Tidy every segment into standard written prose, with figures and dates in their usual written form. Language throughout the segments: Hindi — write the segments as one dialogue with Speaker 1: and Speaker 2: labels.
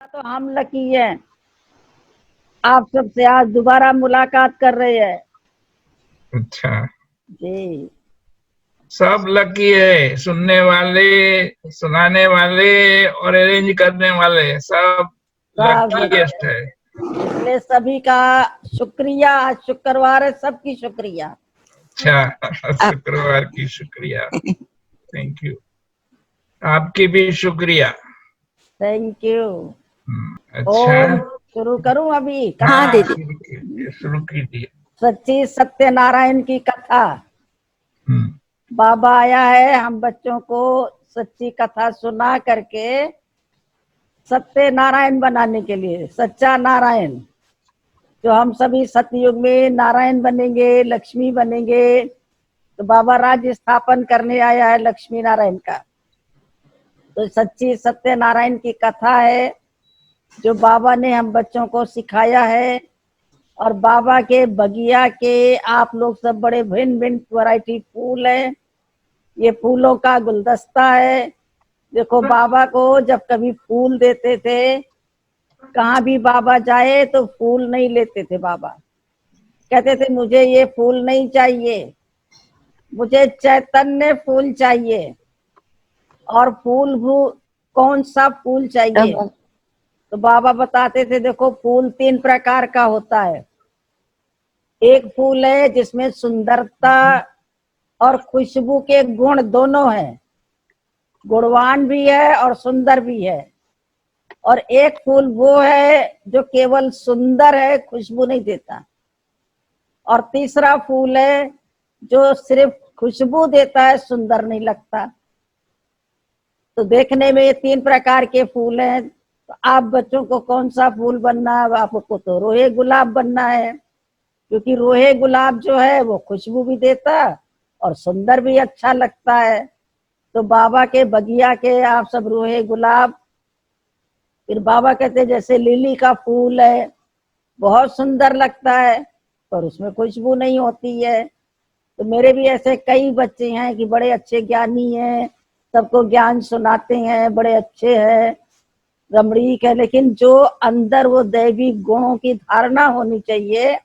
Speaker 1: तो हम लकी हैं, आप सबसे आज दोबारा मुलाकात कर रहे हैं।
Speaker 2: अच्छा,
Speaker 1: जी।
Speaker 2: सब लकी है। सुनने वाले, सुनाने वाले और अरेंज करने वाले सब
Speaker 1: सब
Speaker 2: लकीएस्ट है।
Speaker 1: इसलिए सभी का शुक्रिया। आज शुक्रवार है, सबकी शुक्रिया।
Speaker 2: अच्छा, शुक्रवार की शुक्रिया। Thank you. आपकी भी शुक्रिया।
Speaker 1: Thank you.
Speaker 2: अच्छा।
Speaker 1: ओम शुरू करूं अभी
Speaker 2: हाँ
Speaker 1: कथा।
Speaker 2: शुरू कीजिए, शुरू कीजिए।
Speaker 1: सच्ची सत्यनारायण की कथा।
Speaker 2: हम्म।
Speaker 1: बाबा आया है हम बच्चों को सच्ची कथा सुना करके सत्य नारायण बनाने के लिए। सच्चा नारायण जो हम सभी सतयुग में नारायण बनेंगे, लक्ष्मी बनेंगे। तो बाबा राज्य स्थापन करने आया है लक्ष्मी नारायण का। तो सच्ची सत्यनारायण की कथा है जो बाबा ने हम बच्चों को सिखाया है। और बाबा के बगिया के आप लोग सब बड़े भिन्न भिन्न वैरायटी फूल है। ये फूलों का गुलदस्ता है। देखो बाबा को जब कभी फूल देते थे, कहाँ भी बाबा जाए तो फूल नहीं लेते थे। बाबा कहते थे मुझे ये फूल नहीं चाहिए, मुझे चैतन्य फूल चाहिए। और फूल कौन सा फूल चाहिए? तो बाबा बताते थे देखो फूल 3 प्रकार का होता है। एक फूल है जिसमें सुंदरता और खुशबू के गुण दोनों हैं, गुणवान भी है और सुंदर भी है। और एक फूल वो है जो केवल सुंदर है, खुशबू नहीं देता। और तीसरा फूल है जो सिर्फ खुशबू देता है, सुंदर नहीं लगता। तो देखने में ये 3 प्रकार के फूल हैं। तो आप बच्चों को कौन सा फूल बनना है? आपको तो रोहे गुलाब बनना है, क्योंकि रोहे गुलाब जो है वो खुशबू भी देता और सुंदर भी अच्छा लगता है। तो बाबा के बगिया के आप सब रोहे गुलाब। फिर बाबा कहते जैसे लिली का फूल है, बहुत सुंदर लगता है पर उसमें खुशबू नहीं होती है। तो मेरे भी ऐसे कई बच्चे हैं कि बड़े अच्छे ज्ञानी हैं, सबको ज्ञान सुनाते हैं, बड़े अच्छे हैं, रमणीक है, लेकिन जो अंदर वो दैवी गुणों की धारणा होनी चाहिए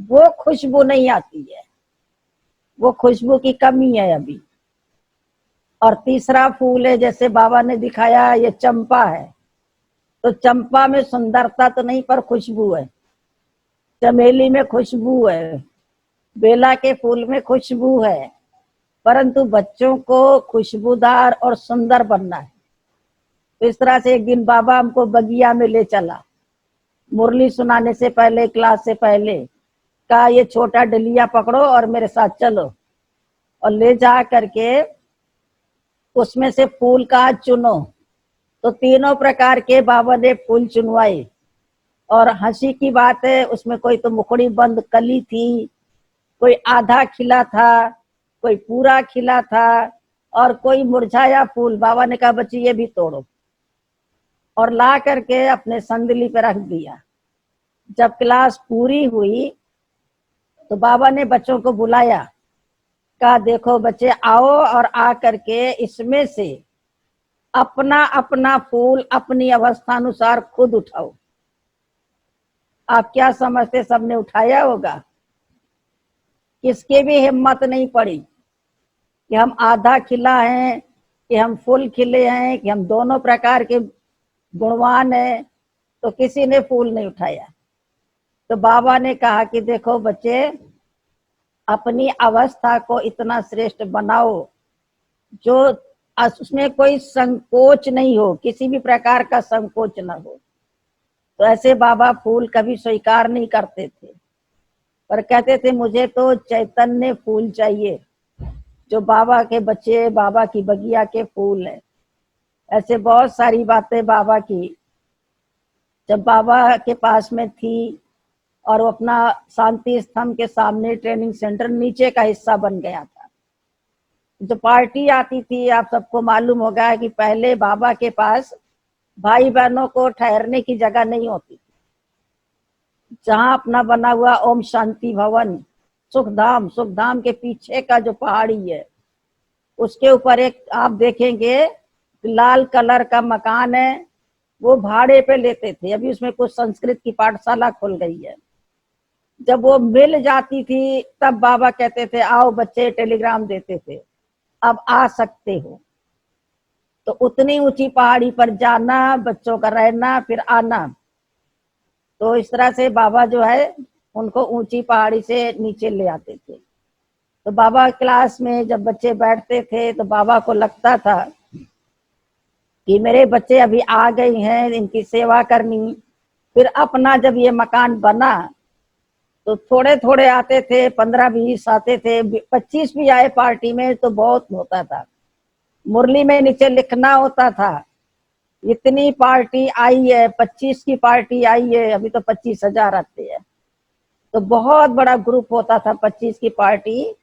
Speaker 1: वो खुशबू नहीं आती है। वो खुशबू की कमी है अभी। और तीसरा फूल है जैसे बाबा ने दिखाया, ये चंपा है। तो चंपा में सुंदरता तो नहीं पर खुशबू है, चमेली में खुशबू है, बेला के फूल में खुशबू है। परंतु बच्चों को खुशबूदार और सुंदर बनना है। तो इस तरह से एक दिन बाबा हमको बगिया में ले चला, मुरली सुनाने से पहले, क्लास से पहले, कहा ये छोटा डलिया पकड़ो और मेरे साथ चलो। और ले जा करके उसमें से फूल का चुनो। तो तीनों प्रकार के बाबा ने फूल चुनवाए। और हंसी की बात है, उसमें कोई तो मुखड़ी बंद कली थी, कोई आधा खिला था, कोई पूरा खिला था, और कोई मुरझाया फूल। बाबा ने कहा बच्ची ये भी तोड़ो, और ला करके अपने संदली पे रख दिया। जब क्लास पूरी हुई तो बाबा ने बच्चों को बुलाया, कहा देखो बच्चे आओ और आ करके इसमें से अपना अपना फूल अपनी अवस्था अनुसार खुद उठाओ। आप क्या समझते, सबने उठाया होगा? किसके भी हिम्मत नहीं पड़ी कि हम आधा खिला हैं, कि हम फुल खिले हैं, कि हम दोनों प्रकार के गुणवान हैं। तो किसी ने फूल नहीं उठाया। तो बाबा ने कहा कि देखो बच्चे, अपनी अवस्था को इतना श्रेष्ठ बनाओ जो उसमें कोई संकोच नहीं हो, किसी भी प्रकार का संकोच न हो। तो ऐसे बाबा फूल कभी स्वीकार नहीं करते थे, पर कहते थे मुझे तो चैतन्य फूल चाहिए, जो बाबा के बच्चे, बाबा की बगिया के फूल है। ऐसे बहुत सारी बातें बाबा की जब बाबा के पास में थी। और वो अपना शांति स्तंभ के सामने ट्रेनिंग सेंटर नीचे का हिस्सा बन गया था। जो पार्टी आती थी, आप सबको मालूम होगा कि पहले बाबा के पास भाई बहनों को ठहरने की जगह नहीं होती। जहां अपना बना हुआ ओम शांति भवन, सुखधाम, सुखधाम के पीछे का जो पहाड़ी है उसके ऊपर एक आप देखेंगे लाल कलर का मकान है, वो भाड़े पे लेते थे। अभी उसमें कुछ संस्कृत की पाठशाला खुल गई है। जब वो मिल जाती थी तब बाबा कहते थे आओ बच्चे, टेलीग्राम देते थे, अब आ सकते हो। तो उतनी ऊंची पहाड़ी पर जाना, बच्चों का रहना, फिर आना। तो इस तरह से बाबा जो है उनको ऊंची पहाड़ी से नीचे ले आते थे। तो बाबा क्लास में जब बच्चे बैठते थे तो बाबा को लगता था कि मेरे बच्चे अभी आ गए हैं, इनकी सेवा करनी। फिर अपना जब ये मकान बना तो थोड़े थोड़े आते थे, 15-20 आते थे, 25 भी आए पार्टी में तो बहुत होता था। मुरली में नीचे लिखना होता था इतनी पार्टी आई है, 25 की पार्टी आई है, अभी तो 25,000 आते हैं। तो बहुत बड़ा ग्रुप होता था 25 की पार्टी,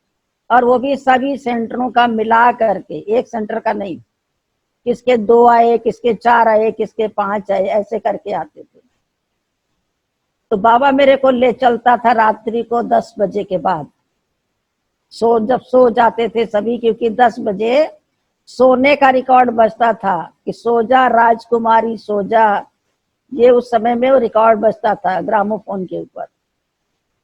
Speaker 1: और वो भी सभी सेंटरों का मिला करके, एक सेंटर का नहीं। किसके 2 आए, किसके 4 आए, किसके 5 आए, ऐसे करके आते थे। तो बाबा मेरे को ले चलता था रात्रि को 10 बजे के बाद। जब सो जाते थे सभी, क्योंकि 10 बजे सोने का रिकॉर्ड बजता था कि सो जा राजकुमारी सो जा। ये उस समय में वो रिकॉर्ड बजता था ग्रामोफोन के ऊपर।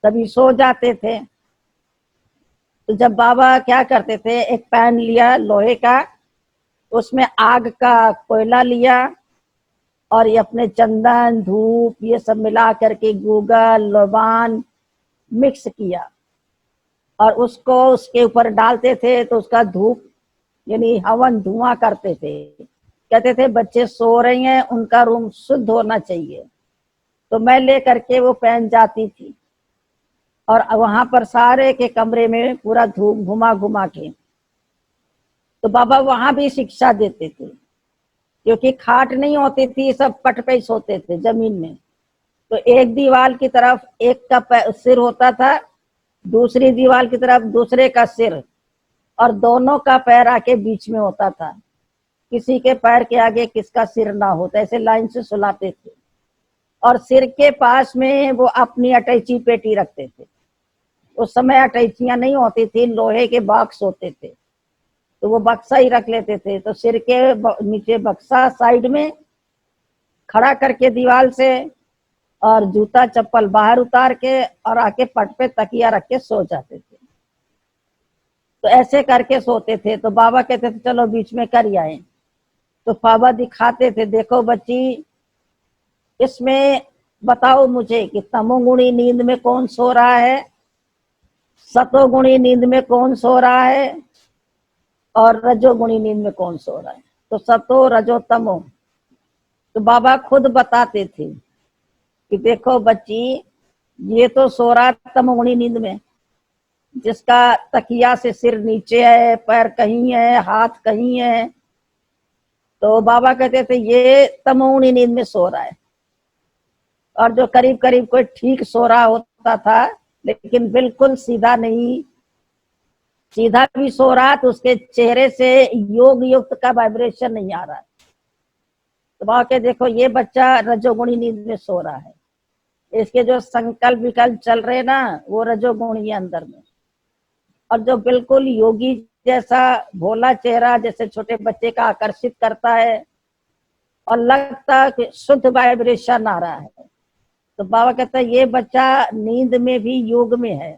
Speaker 1: सभी सो जाते थे। तो जब बाबा क्या करते थे, एक पैन लिया लोहे का, उसमें आग का कोयला लिया और ये अपने चंदन धूप ये सब मिला करके गूगल लबान मिक्स किया और उसको उसके ऊपर डालते थे। तो उसका धूप यानी हवन धुआं करते थे। कहते थे बच्चे सो रहे हैं, उनका रूम शुद्ध होना चाहिए। तो मैं ले करके वो पहन जाती थी और वहां पर सारे के कमरे में पूरा धूप घुमा घुमा के। तो बाबा वहां भी शिक्षा देते थे, क्योंकि खाट नहीं होती थी, सब पट पे सोते थे जमीन में। तो एक दीवार की तरफ एक का सिर होता था, दूसरी दीवार की तरफ दूसरे का सिर, और दोनों का पैर आके बीच में होता था। किसी के पैर के आगे किसका सिर ना होता, ऐसे लाइन से सुलाते थे। और सिर के पास में वो अपनी अटैची पेटी रखते थे। उस समय अटैचियां नहीं होती थी, लोहे के बॉक्स होते थे, तो वो बक्सा ही रख लेते थे। तो सिर के नीचे बक्सा साइड में खड़ा करके दीवार से, और जूता चप्पल बाहर उतार के, और आके पट पे तकिया रख के सो जाते थे। तो ऐसे करके सोते थे। तो बाबा कहते थे चलो बीच में कर आए। तो बाबा दिखाते थे, देखो बच्ची, इसमें बताओ मुझे कि तमोगुणी नींद में कौन सो रहा है, सतोगुणी नींद में कौन सो रहा है, और रजोगुणी नींद में कौन सो रहा है। तो सतो रजो तमो। तो बाबा खुद बताते थे कि देखो बच्ची, ये तो सो रहा तमोगुणी नींद में, जिसका तकिया से सिर नीचे है, पैर कहीं है, हाथ कहीं है। तो बाबा कहते थे ये तमोगुणी नींद में सो रहा है। और जो करीब करीब कोई ठीक सो रहा होता था, लेकिन बिल्कुल सीधा नहीं, सीधा भी सो रहा तो उसके चेहरे से योग युक्त का वाइब्रेशन नहीं आ रहा। तो बाबा के देखो ये बच्चा रजोगुणी नींद में सो रहा है, इसके जो संकल्प विकल्प चल रहे ना वो रजोगुणी है अंदर में। और जो बिल्कुल योगी जैसा भोला चेहरा जैसे छोटे बच्चे का आकर्षित करता है और लगता है कि शुद्ध वाइब्रेशन आ रहा है। तो बाबा कहता है ये बच्चा नींद में भी योग में है,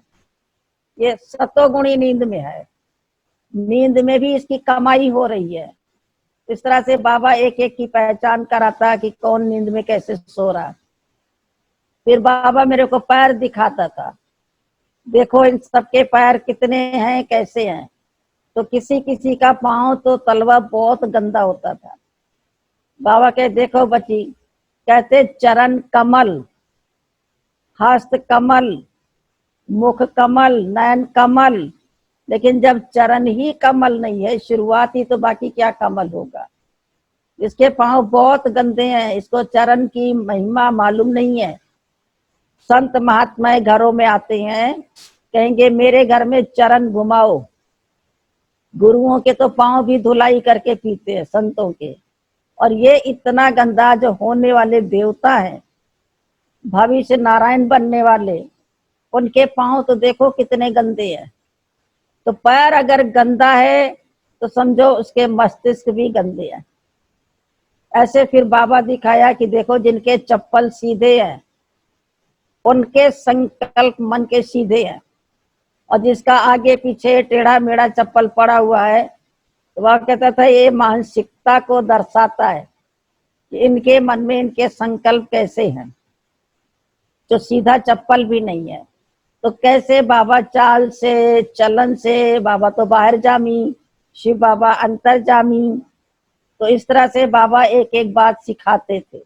Speaker 1: ये सतोगुणी नींद में है, नींद में भी इसकी कमाई हो रही है। इस तरह से बाबा एक एक की पहचान कराता कि कौन नींद में कैसे सो रहा। फिर बाबा मेरे को पैर दिखाता था, देखो इन सबके पैर कितने हैं, कैसे हैं। तो किसी किसी का पांव तो तलवा बहुत गंदा होता था। बाबा कहे देखो बच्ची, कहते चरण कमल, हस्त कमल, मुख कमल, नयन कमल, लेकिन जब चरण ही कमल नहीं है शुरुआत ही, तो बाकी क्या कमल होगा। इसके पांव बहुत गंदे हैं, इसको चरण की महिमा मालूम नहीं है। संत महात्मा घरों में आते हैं, कहेंगे मेरे घर में चरण घुमाओ। गुरुओं के तो पांव भी धुलाई करके पीते हैं संतों के। और ये इतना गंदा जो होने वाले देवता हैं, भविष्य नारायण बनने वाले, उनके पांव तो देखो कितने गंदे हैं। तो पैर अगर गंदा है तो समझो उसके मस्तिष्क भी गंदे हैं। ऐसे फिर बाबा दिखाया कि देखो जिनके चप्पल सीधे हैं उनके संकल्प मन के सीधे हैं, और जिसका आगे पीछे टेढ़ा मेढ़ा चप्पल पड़ा हुआ है, तो वह कहता था ये मानसिकता को दर्शाता है कि इनके मन में इनके संकल्प कैसे हैं। जो सीधा चप्पल भी नहीं है तो कैसे बाबा चाल से चलन से, बाबा तो बाहर जामी, शिव बाबा अंतर जामी, तो इस तरह से बाबा एक एक बात सिखाते थे।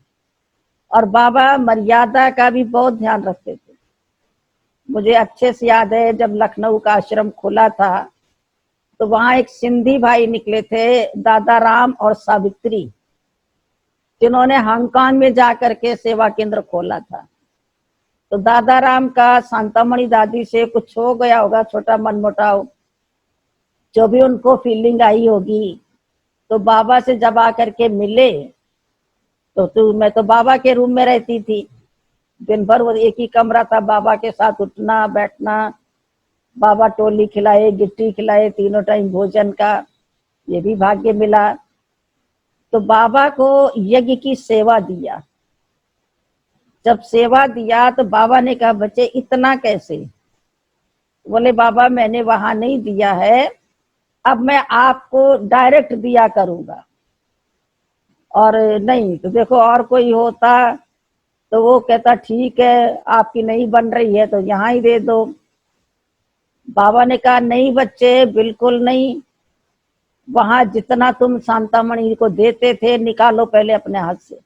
Speaker 1: और बाबा मर्यादा का भी बहुत ध्यान रखते थे। मुझे अच्छे से याद है जब लखनऊ का आश्रम खुला था तो वहां एक सिंधी भाई निकले थे, दादा राम और सावित्री, जिन्होंने हांगकांग में जाकर के सेवा केंद्र खोला था। तो दादा राम का शांतामणि दादी से कुछ हो गया होगा, छोटा मनमुटाव, जो भी उनको फीलिंग आई होगी, तो बाबा से जब आकर के मिले तो मैं तो बाबा के रूम में रहती थी, दिन भर वो एक ही कमरा था, बाबा के साथ उठना बैठना, बाबा टोली खिलाए, गिट्टी खिलाए, तीनों टाइम भोजन का, ये भी भाग्य मिला। तो बाबा को यज्ञ की सेवा दिया। जब सेवा दिया तो बाबा ने कहा बच्चे इतना कैसे? बोले बाबा मैंने वहां नहीं दिया है, अब मैं आपको डायरेक्ट दिया करूंगा। और नहीं तो देखो और कोई होता तो वो कहता ठीक है आपकी नहीं बन रही है तो यहाँ ही दे दो। बाबा ने कहा नहीं बच्चे बिल्कुल नहीं, वहां जितना तुम शांतामणि को देते थे निकालो पहले अपने हाथ से,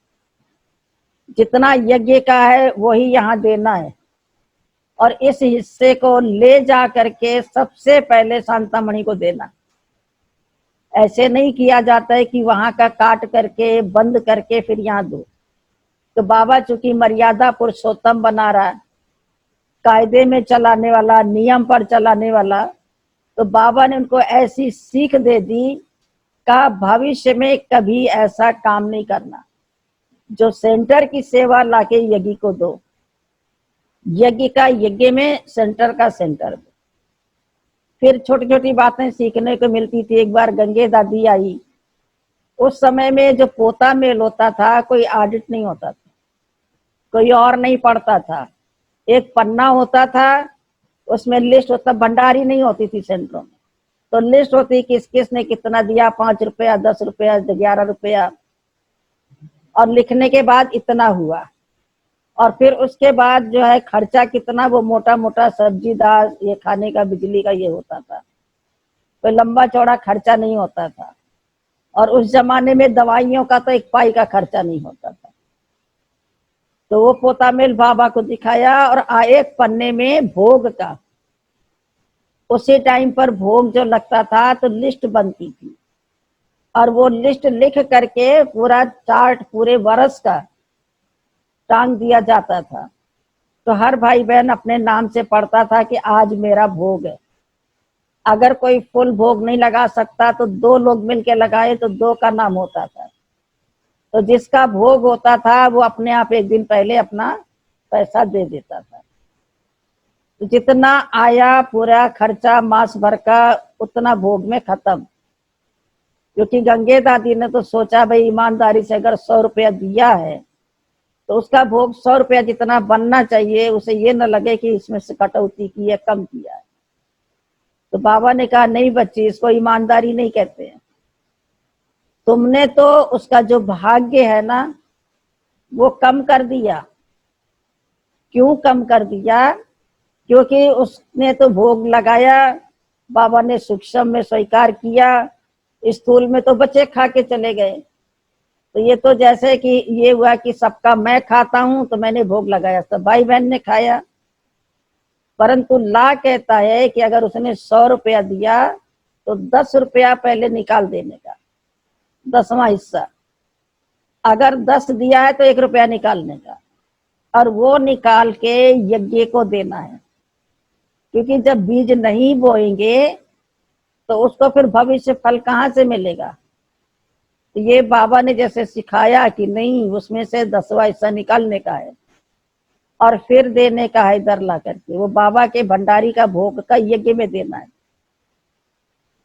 Speaker 1: जितना यज्ञ का है वही यहाँ देना है, और इस हिस्से को ले जा करके सबसे पहले शांतामणि को देना। ऐसे नहीं किया जाता है कि वहां का काट करके बंद करके फिर यहाँ दो। तो बाबा चूंकि मर्यादा पुरुषोत्तम बना रहा है, कायदे में चलाने वाला, नियम पर चलाने वाला, तो बाबा ने उनको ऐसी सीख दे दी का भविष्य में कभी ऐसा काम नहीं करना। जो सेंटर की सेवा लाके यज्ञ को दो, यज्ञ का यज्ञ में, सेंटर का सेंटर में। फिर छोटी छोटी बातें सीखने को मिलती थी। एक बार गंगे दादी आई, उस समय में जो पोता मेल होता था कोई ऑडिट नहीं होता था, कोई और नहीं पढ़ता था, एक पन्ना होता था उसमें लिस्ट होता, भंडारी नहीं होती थी सेंटरों में, तो लिस्ट होती किस किस ने कितना दिया, 5 रुपया 10 रुपया 11 रुपया, और लिखने के बाद इतना हुआ। और फिर उसके बाद जो है खर्चा कितना, वो मोटा मोटा सब्जी दाल ये खाने का बिजली का ये होता था, कोई लंबा चौड़ा खर्चा नहीं होता था। और उस जमाने में दवाइयों का तो 1 पाई का खर्चा नहीं होता था। तो वो पोता मेल बाबा को दिखाया और एक पन्ने में भोग का, उसी टाइम पर भोग जो लगता था तो लिस्ट बनती थी, और वो लिस्ट लिख करके पूरा चार्ट पूरे वर्ष का टांग दिया जाता था। तो हर भाई बहन अपने नाम से पढ़ता था कि आज मेरा भोग है। अगर कोई फुल भोग नहीं लगा सकता तो 2 लोग मिलके लगाए तो 2 का नाम होता था। तो जिसका भोग होता था वो अपने आप एक दिन पहले अपना पैसा दे देता था। तो जितना आया पूरा खर्चा मास भर का उतना भोग में खत्म। क्योंकि गंगे दादी ने तो सोचा भाई ईमानदारी से अगर 100 रुपया दिया है तो उसका भोग 100 रुपया जितना बनना चाहिए, उसे ये न लगे कि इसमें से कटौती की है, कम किया है। तो बाबा ने कहा नहीं बच्ची, इसको ईमानदारी नहीं कहते हैं, तुमने तो उसका जो भाग्य है ना वो कम कर दिया। क्यों कम कर दिया? क्योंकि उसने तो भोग लगाया, बाबा ने सूक्ष्म में स्वीकार किया, स्थूल में तो बच्चे खा के चले गए। तो ये तो जैसे कि ये हुआ कि सबका मैं खाता हूं तो मैंने भोग लगाया, सब भाई बहन ने खाया। परंतु ला कहता है कि अगर उसने 100 रुपया दिया तो 10 रुपया पहले निकाल देने का, 10वां हिस्सा। अगर 10 दिया है तो 1 रुपया निकालने का, और वो निकाल के यज्ञ को देना है। क्योंकि जब बीज नहीं बोएंगे तो उसको फिर भविष्य फल कहाँ से मिलेगा। तो ये बाबा ने जैसे सिखाया कि नहीं, उसमें से 10वां हिस्सा निकालने का है और फिर देने का है इधर ला करके, वो बाबा के भंडारी का भोग का यज्ञ में देना है।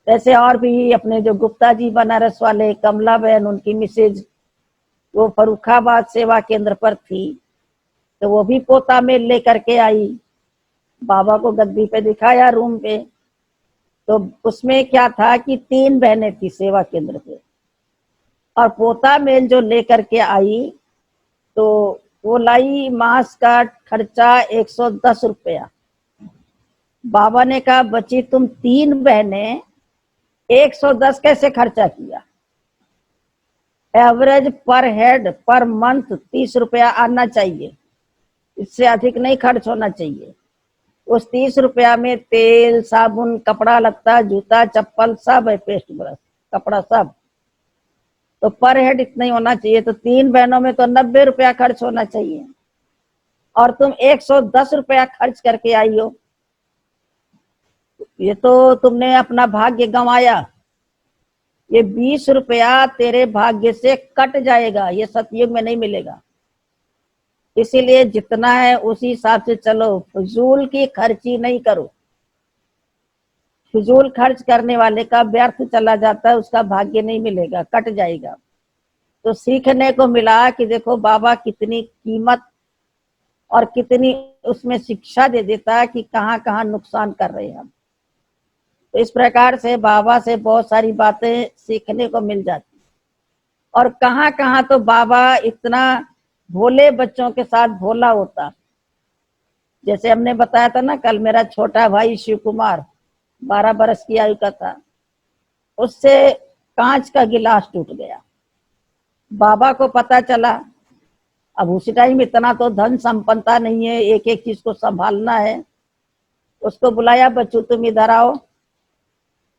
Speaker 1: जैसे और भी अपने जो गुप्ता जी बनारस वाले, कमला बहन उनकी मिसेज, वो फर्रुखाबाद सेवा केंद्र पर थी, तो वो भी पोता मेल लेकर के आई, बाबा को गद्दी पे दिखाया रूम पे। तो उसमें क्या था कि 3 बहनें थी सेवा केंद्र पे, और पोता मेल जो लेकर के आई तो वो लाई मास का खर्चा 110 रुपया। बाबा ने कहा बच्ची तुम 3 बहनें 110 कैसे खर्चा किया? एवरेज पर हेड पर मंथ 30 रुपया आना चाहिए, इससे अधिक नहीं खर्च होना चाहिए। उस 30 रुपया में तेल, साबुन, कपड़ा लत्ता, जूता चप्पल सब है, पेस्ट ब्रश, कपड़ा सब, तो पर हेड इतना ही होना चाहिए। तो 3 बहनों में तो 90 रुपया खर्च होना चाहिए, और तुम 110 रुपया खर्च करके आई हो। ये तो तुमने अपना भाग्य गंवाया। ये 20 रुपया तेरे भाग्य से कट जाएगा, ये सतयुग में नहीं मिलेगा। इसीलिए जितना है उसी हिसाब से चलो, फजूल की खर्ची नहीं करो। फजूल खर्च करने वाले का व्यर्थ चला जाता है, उसका भाग्य नहीं मिलेगा, कट जाएगा। तो सीखने को मिला कि देखो बाबा कितनी कीमत और कितनी उसमें शिक्षा दे देता है कि कहाँ कहाँ नुकसान कर रहे हैं हम। तो इस प्रकार से बाबा से बहुत सारी बातें सीखने को मिल जाती। और कहाँ कहाँ तो बाबा इतना भोले बच्चों के साथ भोला होता। जैसे हमने बताया था ना कल, मेरा छोटा भाई शिव कुमार 12 बरस की आयु का था, उससे कांच का गिलास टूट गया। बाबा को पता चला, अब उसी टाइम इतना तो धन संपन्नता नहीं है, एक एक चीज को संभालना है। उसको बुलाया, बच्चू तुम इधर आओ,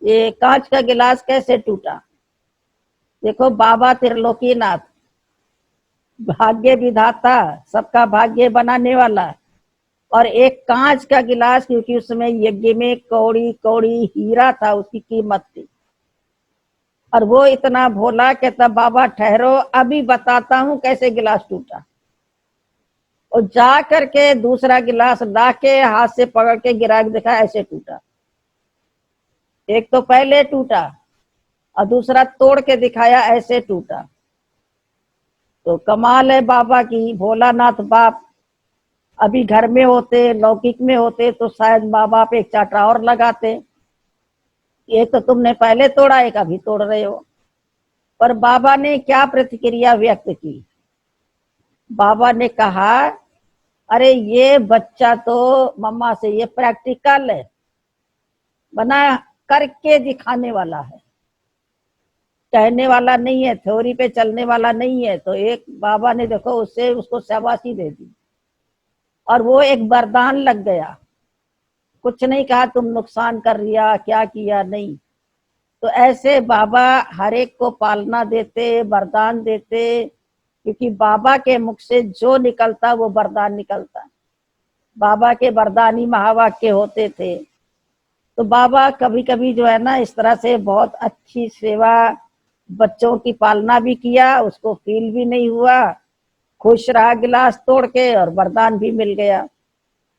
Speaker 1: ये कांच का गिलास कैसे टूटा? देखो बाबा त्रिलोकीनाथ, भाग्य विधाता, सबका भाग्य बनाने वाला, और एक कांच का गिलास, क्योंकि उसमें यज्ञ में कौड़ी कौड़ी हीरा था, उसकी कीमत थी। और वो इतना भोला कहता बाबा ठहरो अभी बताता हूं कैसे गिलास टूटा। और जा करके दूसरा गिलास ला के हाथ से पकड़ के गिरा के देखा, ऐसे टूटा। एक तो पहले टूटा और दूसरा तोड़ के दिखाया, ऐसे टूटा। तो कमाल है बाबा की। भोलानाथ बाप अभी घर में होते, लौकिक में होते, तो शायद माँ बाप एक चाटा और लगाते। एक तो तुमने पहले तोड़ा, एक अभी तोड़ रहे हो। पर बाबा ने क्या प्रतिक्रिया व्यक्त की? बाबा ने कहा अरे ये बच्चा तो मम्मा से ये प्रैक्टिकल है, बना करके दिखाने वाला है, कहने वाला नहीं है, थ्योरी पे चलने वाला नहीं है। तो एक बाबा ने देखो उससे उसको शाबाशी दे दी, और वो एक वरदान लग गया। कुछ नहीं कहा तुम नुकसान कर रिया, क्या किया, नहीं। तो ऐसे बाबा हर एक को पालना देते, वरदान देते, क्योंकि बाबा के मुख से जो निकलता वो वरदान निकलता। बाबा के वरदान ही महावाक्य होते थे। तो बाबा कभी कभी जो है ना, इस तरह से बहुत अच्छी सेवा, बच्चों की पालना भी किया, उसको फील भी नहीं हुआ, खुश रहा गिलास तोड़ के, और वरदान भी मिल गया।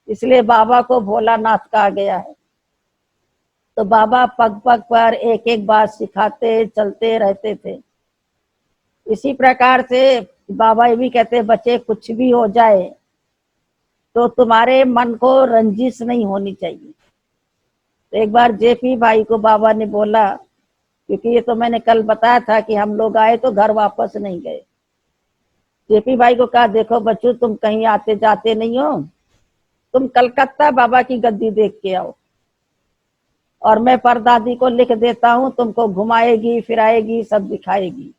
Speaker 1: इसलिए बाबा को भोलानाथ कहा गया है। तो बाबा पग पग पर एक एक बात सिखाते चलते रहते थे। इसी प्रकार से बाबा ये भी कहते बच्चे कुछ भी हो जाए तो तुम्हारे मन को रंजिश नहीं होनी चाहिए। तो एक बार जेपी भाई को बाबा ने बोला, क्योंकि ये तो मैंने कल बताया था कि हम लोग आए तो घर वापस नहीं गए। जेपी भाई को कहा देखो बच्चों तुम कहीं आते जाते नहीं हो, तुम कलकत्ता बाबा की गद्दी देख के आओ, और मैं परदादी को लिख देता हूँ, तुमको घुमाएगी फिराएगी सब दिखाएगी।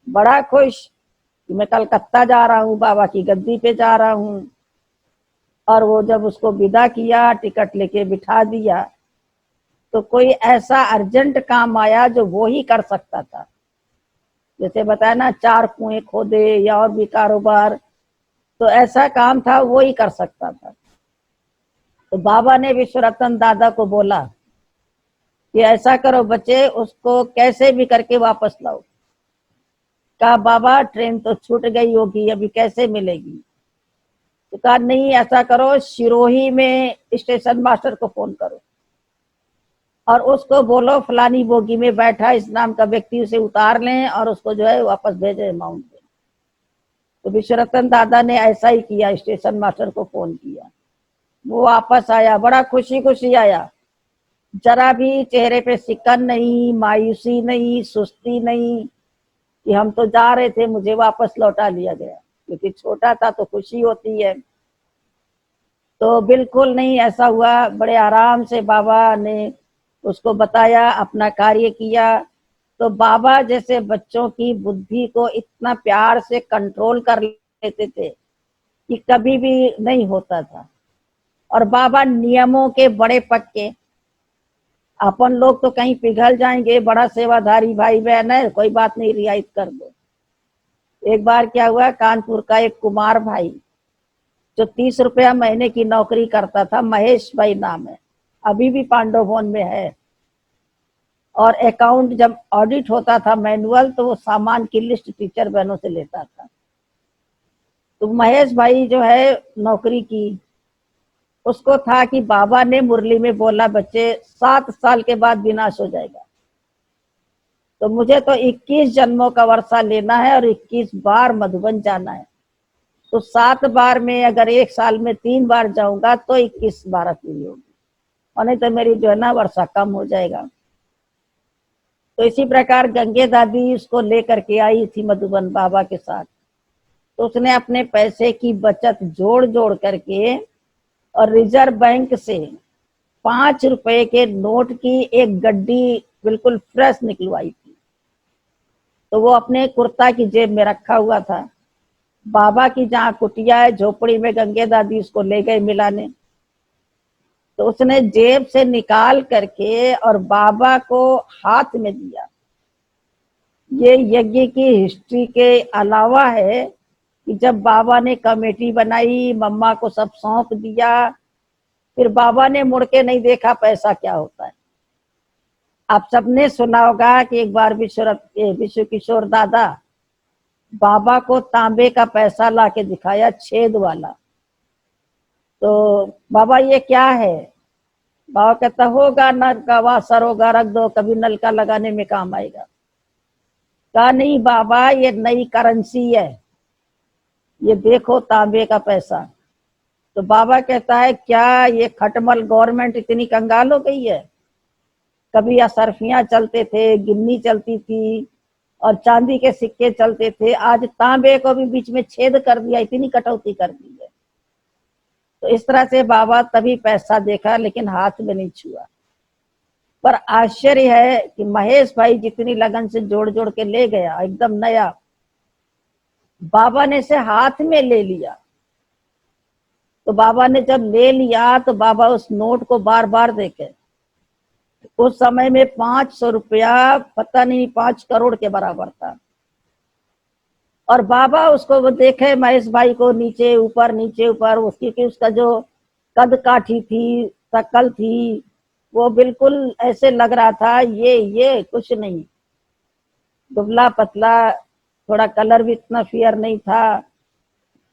Speaker 1: बड़ा खुश कि मैं कलकत्ता जा रहा हूँ, बाबा की गद्दी पे जा रहा हूँ। और वो जब उसको विदा किया, टिकट लेके बिठा दिया, तो कोई ऐसा अर्जेंट काम आया जो वो ही कर सकता था। जैसे बताया ना 4 कुएं खोदे या और भी कारोबार, तो ऐसा काम था वो ही कर सकता था। तो बाबा ने विश्वरतन दादा को बोला कि ऐसा करो बच्चे, उसको कैसे भी करके वापस लाओ। कहा बाबा ट्रेन तो छूट गई होगी, अभी कैसे मिलेगी? तो कहा नहीं ऐसा करो, सिरोही में स्टेशन मास्टर को फोन करो और उसको बोलो फलानी बोगी में बैठा इस नाम का व्यक्ति, उसे उतार लें और उसको जो है वापस भेजे माउंट पे। तो विश्वरतन दादा ने ऐसा ही किया, स्टेशन मास्टर को फोन किया, वो वापस आया, बड़ा खुशी खुशी आया, जरा भी चेहरे पे सिकन नहीं, मायूसी नहीं, सुस्ती नहीं कि हम तो जा रहे थे, मुझे वापस लौटा लिया गया, क्योंकि छोटा था तो खुशी होती है। तो बिल्कुल नहीं ऐसा हुआ, बड़े आराम से बाबा ने उसको बताया, अपना कार्य किया। तो बाबा जैसे बच्चों की बुद्धि को इतना प्यार से कंट्रोल कर लेते थे कि कभी भी नहीं होता था। और बाबा नियमों के बड़े पक्के, अपन लोग तो कहीं पिघल जाएंगे, बड़ा सेवाधारी भाई बहन है, कोई बात नहीं, रियायत कर दो। एक बार क्या हुआ, कानपुर का एक कुमार भाई जो 30 रुपया महीने की नौकरी करता था, महेश भाई नाम है, अभी भी पांडव भवन में है, और अकाउंट जब ऑडिट होता था मैनुअल, तो वो सामान की लिस्ट टीचर बहनों से लेता था। तो महेश भाई जो है नौकरी की, उसको था कि बाबा ने मुरली में बोला बच्चे 7 साल के बाद विनाश हो जाएगा, तो मुझे तो 21 जन्मों का वर्षा लेना है और 21 बार मधुबन जाना है। तो 7 बार में अगर 1 साल में 3 बार जाऊंगा तो 21 बार पूरी होगी, और नहीं तो मेरी जो है ना वर्षा कम हो जाएगा। तो इसी प्रकार गंगे दादी उसको लेकर के आई थी मधुबन बाबा के साथ। तो उसने अपने पैसे की बचत जोड़ जोड़ करके और रिजर्व बैंक से 5 रुपए के नोट की एक गड्डी बिल्कुल फ्रेश निकलवाई थी। तो वो अपने कुर्ता की जेब में रखा हुआ था। बाबा की जहाँ कुटिया है, झोपड़ी में गंगे दादी उसको ले गए मिलाने। तो उसने जेब से निकाल करके और बाबा को हाथ में दिया। ये यज्ञ की हिस्ट्री के अलावा है कि जब बाबा ने कमेटी बनाई, मम्मा को सब सौंप दिया, फिर बाबा ने मुड़ के नहीं देखा पैसा क्या होता है। आप सबने सुना होगा कि एक बार विश्व किशोर दादा बाबा को तांबे का पैसा ला के दिखाया, छेद वाला। तो बाबा ये क्या है? बाबा कहता होगा नल का वासर होगा, रख दो, कभी नल का लगाने में काम आएगा। कहा नहीं बाबा, ये नई करेंसी है, ये देखो तांबे का पैसा। तो बाबा कहता है क्या ये खटमल गवर्नमेंट इतनी कंगाल हो गई है? कभी असरफियां चलते थे, गिन्नी चलती थी और चांदी के सिक्के चलते थे, आज तांबे को भी बीच में छेद कर दिया, इतनी कटौती कर दी है। तो इस तरह से बाबा तभी पैसा देखा, लेकिन हाथ में नहीं छुआ। पर आश्चर्य है कि महेश भाई जितनी लगन से जोड़ जोड़ के ले गया, एकदम नया, बाबा ने से हाथ में ले लिया। तो बाबा ने जब ले लिया तो बाबा उस नोट को बार बार देखे। उस समय में 500 रुपया पता नहीं 5 करोड़ के बराबर था। और बाबा उसको वो देखे महेश भाई को, नीचे ऊपर नीचे ऊपर, उसकी उसका जो कद काठी थी, शकल थी, वो बिल्कुल ऐसे लग रहा था ये कुछ नहीं, दुबला पतला, थोड़ा कलर भी इतना फेयर नहीं था,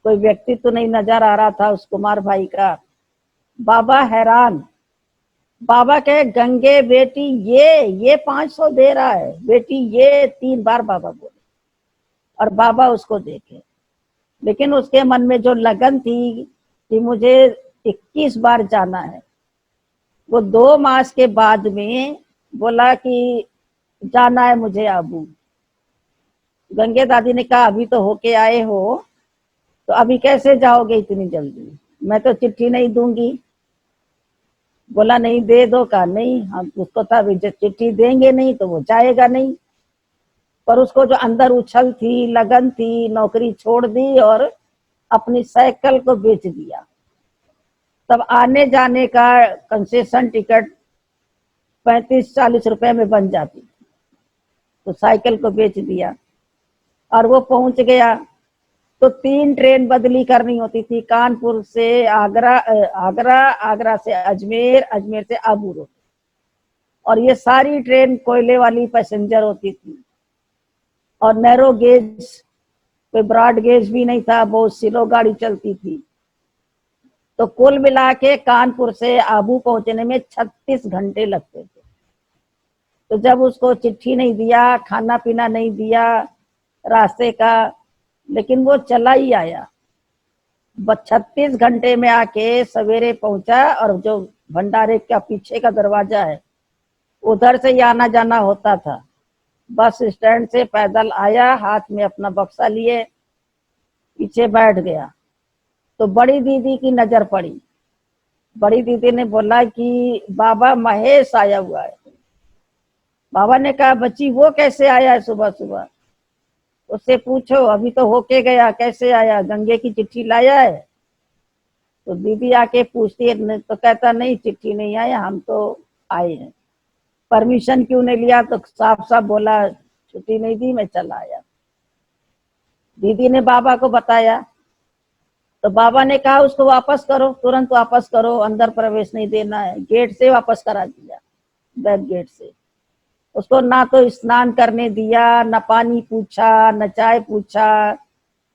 Speaker 1: कोई व्यक्तित्व तो नहीं नजर आ रहा था उस कुमार भाई का। बाबा हैरान। बाबा कहे गंगे बेटी ये 500 दे रहा है बेटी, ये 3 बार बाबा बोले। और बाबा उसको देखे, लेकिन उसके मन में जो लगन थी कि मुझे 21 बार जाना है, वो 2 मास के बाद में बोला कि जाना है मुझे आबू। गंगे दादी ने कहा अभी तो होके आए हो, तो अभी कैसे जाओगे इतनी जल्दी? मैं तो चिट्ठी नहीं दूंगी। बोला नहीं दे दो। कहा नहीं, हम उसको था चिट्ठी देंगे नहीं तो वो जाएगा नहीं। पर उसको जो अंदर उछल थी, लगन थी, नौकरी छोड़ दी और अपनी साइकिल को बेच दिया। तब आने जाने का कंसेशन टिकट 35-40 रुपए में बन जाती, तो साइकिल को बेच दिया और वो पहुंच गया। तो 3 ट्रेन बदली करनी होती थी, कानपुर से आगरा, आगरा से अजमेर, अजमेर से आबू रोड। और ये सारी ट्रेन कोयले वाली पैसेंजर होती थी और नैरो गेज, कोई ब्रॉड गेज भी नहीं था, बहुत स्लो गाड़ी चलती थी। तो कुल मिला के कानपुर से आबू पहुंचने में 36 घंटे लगते थे। तो जब उसको चिट्ठी नहीं दिया, खाना पीना नहीं दिया रास्ते का, लेकिन वो चला ही आया। 36 घंटे में आके सवेरे पहुंचा, और जो भंडारे का पीछे का दरवाजा है उधर से ही आना जाना होता था। बस स्टैंड से पैदल आया, हाथ में अपना बक्सा लिए पीछे बैठ गया। तो बड़ी दीदी की नजर पड़ी। बड़ी दीदी ने बोला कि बाबा महेश आया हुआ है। बाबा ने कहा बच्ची वो कैसे आया है सुबह सुबह, उससे पूछो, अभी तो होके गया, कैसे आया, गंगे की चिट्ठी लाया है? तो दीदी आके पूछती है, तो कहता नहीं चिट्ठी नहीं आया, हम तो आए हैं। परमिशन क्यों नहीं लिया? तो साफ साफ बोला छुट्टी नहीं दी, मैं चला आया। दीदी ने बाबा को बताया, तो बाबा ने कहा उसको वापस करो, तुरंत वापस करो, अंदर प्रवेश नहीं देना है। गेट से वापस करा दिया, बैक गेट से। उसको ना तो स्नान करने दिया, न पानी पूछा, न चाय पूछा।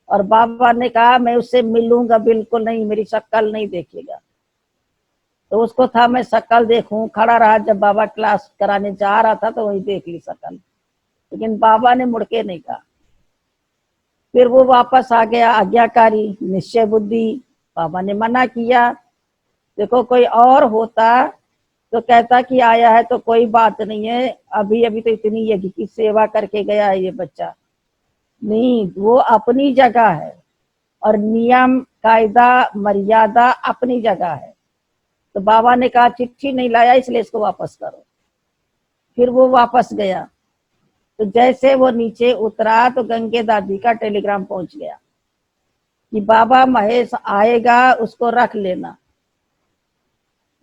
Speaker 1: और बाबा ने कहा मैं उससे मिलूंगा बिल्कुल नहीं, मेरी शक्ल नहीं देखेगा। तो उसको था मैं शक्ल देखूं, खड़ा रहा। जब बाबा क्लास कराने जा रहा था तो वही देख ली शक्ल, लेकिन बाबा ने मुड़ के नहीं कहा। फिर वो वापस आ गया, आज्ञाकारी निश्चय बुद्धि। बाबा ने मना किया। देखो कोई और होता तो कहता कि आया है तो कोई बात नहीं है, अभी अभी तो इतनी यज्ञ की सेवा करके गया है ये बच्चा। नहीं, वो अपनी जगह है, और नियम कायदा मर्यादा अपनी जगह है। तो बाबा ने कहा चिट्ठी नहीं लाया इसलिए इसको वापस करो। फिर वो वापस गया। तो जैसे वो नीचे उतरा तो गंगे दादी का टेलीग्राम पहुंच गया कि बाबा महेश आएगा, उसको रख लेना।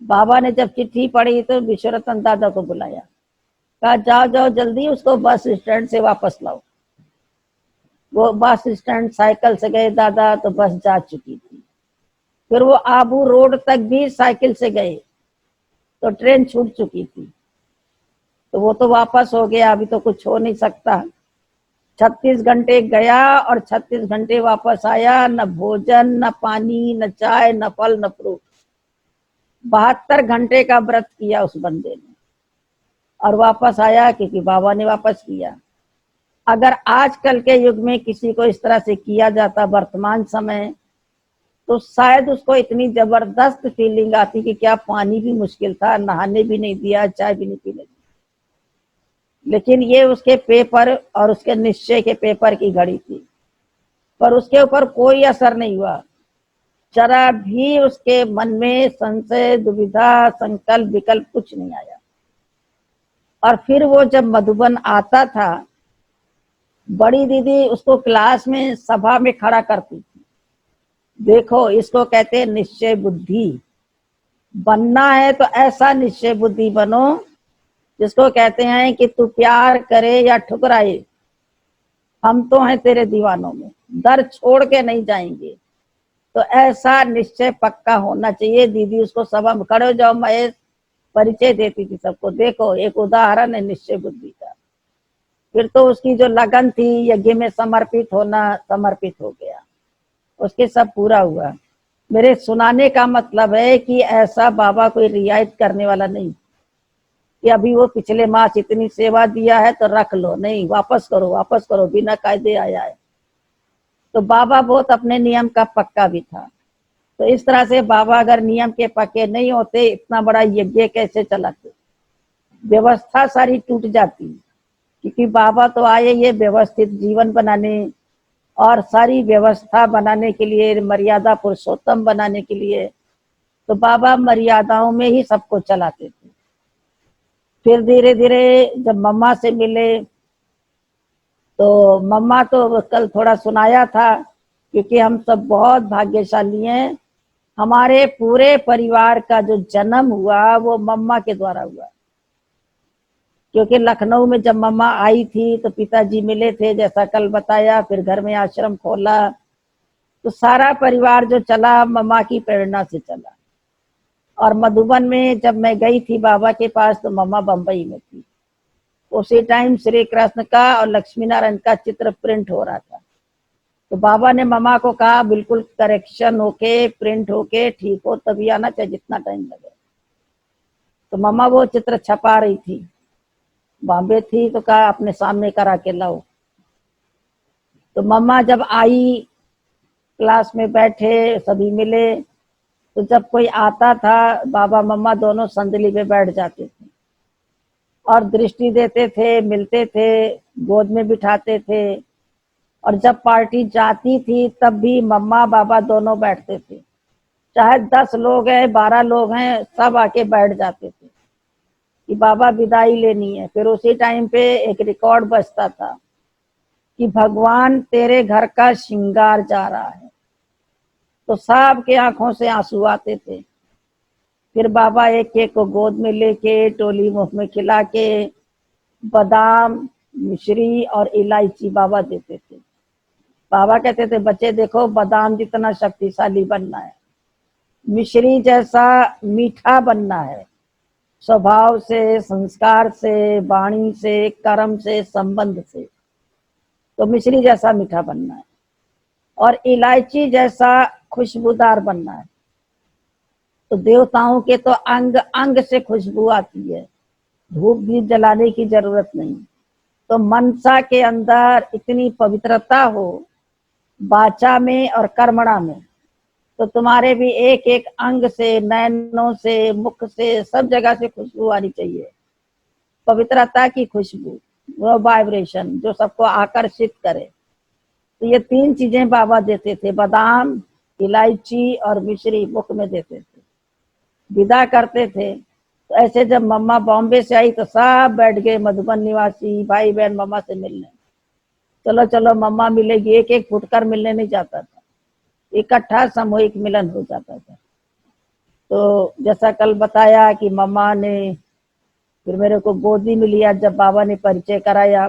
Speaker 1: बाबा ने जब चिट्ठी पढ़ी तो विश्वरतन दादा को बुलाया, कहा जाओ जाओ जल्दी उसको बस स्टैंड से वापस लाओ। वो बस स्टैंड साइकिल से गए दादा, तो बस जा चुकी थी। फिर वो आबू रोड तक भी साइकिल से गए तो ट्रेन छूट चुकी थी। तो वो तो वापस हो गया, अभी तो कुछ हो नहीं सकता। 36 घंटे गया और 36 घंटे वापस आया, न भोजन, न पानी, न चाय, न फल, न फ्रूट। 72 घंटे का व्रत किया उस बंदे ने, और वापस आया क्योंकि बाबा ने वापस किया। अगर आजकल के युग में किसी को इस तरह से किया जाता वर्तमान समय, तो शायद उसको इतनी जबरदस्त फीलिंग आती कि क्या पानी भी मुश्किल था, नहाने भी नहीं दिया, चाय भी नहीं पीने दी। लेकिन ये उसके पेपर और उसके निश्चय के पेपर की घड़ी थी, पर उसके ऊपर कोई असर नहीं हुआ। जरा भी उसके मन में संशय, दुविधा, संकल्प, विकल्प कुछ नहीं आया। और फिर वो जब मधुबन आता था, बड़ी दीदी उसको क्लास में सभा में खड़ा करती थी। देखो इसको कहते हैं निश्चय बुद्धि। बनना है तो ऐसा निश्चय बुद्धि बनो जिसको कहते हैं कि तू प्यार करे या ठुकराए, हम तो हैं तेरे दीवानों में, दर छोड़ के नहीं जाएंगे। तो ऐसा निश्चय पक्का होना चाहिए। दीदी उसको सभा में खड़े हो जाओ महेश, परिचय देती थी सबको। देखो एक उदाहरण है निश्चय बुद्धि का। फिर तो उसकी जो लगन थी यज्ञ में समर्पित होना, समर्पित हो गया, उसके सब पूरा हुआ। मेरे सुनाने का मतलब है कि ऐसा बाबा कोई रियायत करने वाला नहीं कि अभी वो पिछले मास इतनी सेवा दिया है तो रख लो, नहीं, वापस करो वापस करो, बिना कायदे आया है। तो बाबा बहुत अपने नियम का पक्का भी था। तो इस तरह से बाबा अगर नियम के पक्के नहीं होते, इतना बड़ा यज्ञ कैसे चलाते? व्यवस्था सारी टूट जाती, क्योंकि बाबा तो आए ये व्यवस्थित जीवन बनाने और सारी व्यवस्था बनाने के लिए, मर्यादा पुरुषोत्तम बनाने के लिए। तो बाबा मर्यादाओं में ही सबको चलाते थे। फिर धीरे धीरे जब मम्मा से मिले, तो मम्मा तो कल थोड़ा सुनाया था, क्योंकि हम सब बहुत भाग्यशाली हैं। हमारे पूरे परिवार का जो जन्म हुआ वो मम्मा के द्वारा हुआ। क्योंकि लखनऊ में जब मम्मा आई थी तो पिताजी मिले थे, जैसा कल बताया, फिर घर में आश्रम खोला। तो सारा परिवार जो चला मम्मा की प्रेरणा से चला। और मधुबन में जब मैं गई थी बाबा के पास तो मम्मा बम्बई में थी। उसी टाइम श्री कृष्ण का और लक्ष्मी नारायण का चित्र प्रिंट हो रहा था। तो बाबा ने मम्मा को कहा बिल्कुल करेक्शन होके, प्रिंट होके ठीक हो तभी आना, चाहे जितना टाइम लगे। तो मम्मा वो चित्र छपा रही थी, बॉम्बे थी, तो कहा अपने सामने करा के लाओ। तो मम्मा जब आई, क्लास में बैठे, सभी मिले, तो जब कोई आता था बाबा मम्मा दोनों संदली पे बैठ जाते थे और दृष्टि देते थे, मिलते थे, गोद में बिठाते थे। और जब पार्टी जाती थी तब भी मम्मा बाबा दोनों बैठते थे, चाहे 10 लोग हैं 12 लोग हैं, सब आके बैठ जाते थे कि बाबा विदाई लेनी है। फिर उसी टाइम पे एक रिकॉर्ड बजता था कि भगवान तेरे घर का श्रृंगार जा रहा है, तो सबके आंखों से आंसू आते थे। फिर बाबा एक एक को गोद में लेके टोली मुंह में खिला के बादाम, मिश्री और इलायची बाबा देते थे। बाबा कहते थे बच्चे देखो, बादाम जितना शक्तिशाली बनना है, मिश्री जैसा मीठा बनना है, स्वभाव से, संस्कार से, वाणी से, कर्म से, संबंध से, तो मिश्री जैसा मीठा बनना है, और इलायची जैसा खुशबूदार बनना है। तो देवताओं के तो अंग अंग से खुशबू आती है, धूप दीप जलाने की जरूरत नहीं। तो मनसा के अंदर इतनी पवित्रता हो, वाचा में और कर्मणा में, तो तुम्हारे भी एक एक अंग से, नैनों से, मुख से, सब जगह से खुशबू आनी चाहिए, पवित्रता की खुशबू, वो वाइब्रेशन जो सबको आकर्षित करे। तो ये 3 चीजें बाबा देते थे, बादाम, इलायची और मिश्री मुख में देते थे, विदा करते थे। तो ऐसे जब मम्मा बॉम्बे से आई तो सब बैठ गए, मधुबन निवासी भाई बहन मम्मा से मिलने। चलो चलो मम्मा मिलेगी, एक एक फुटकर मिलने नहीं जाता था, इकट्ठा सामूहिक मिलन हो जाता था। तो जैसा कल बताया कि मम्मा ने फिर मेरे को गोदी में लिया, जब बाबा ने परिचय कराया।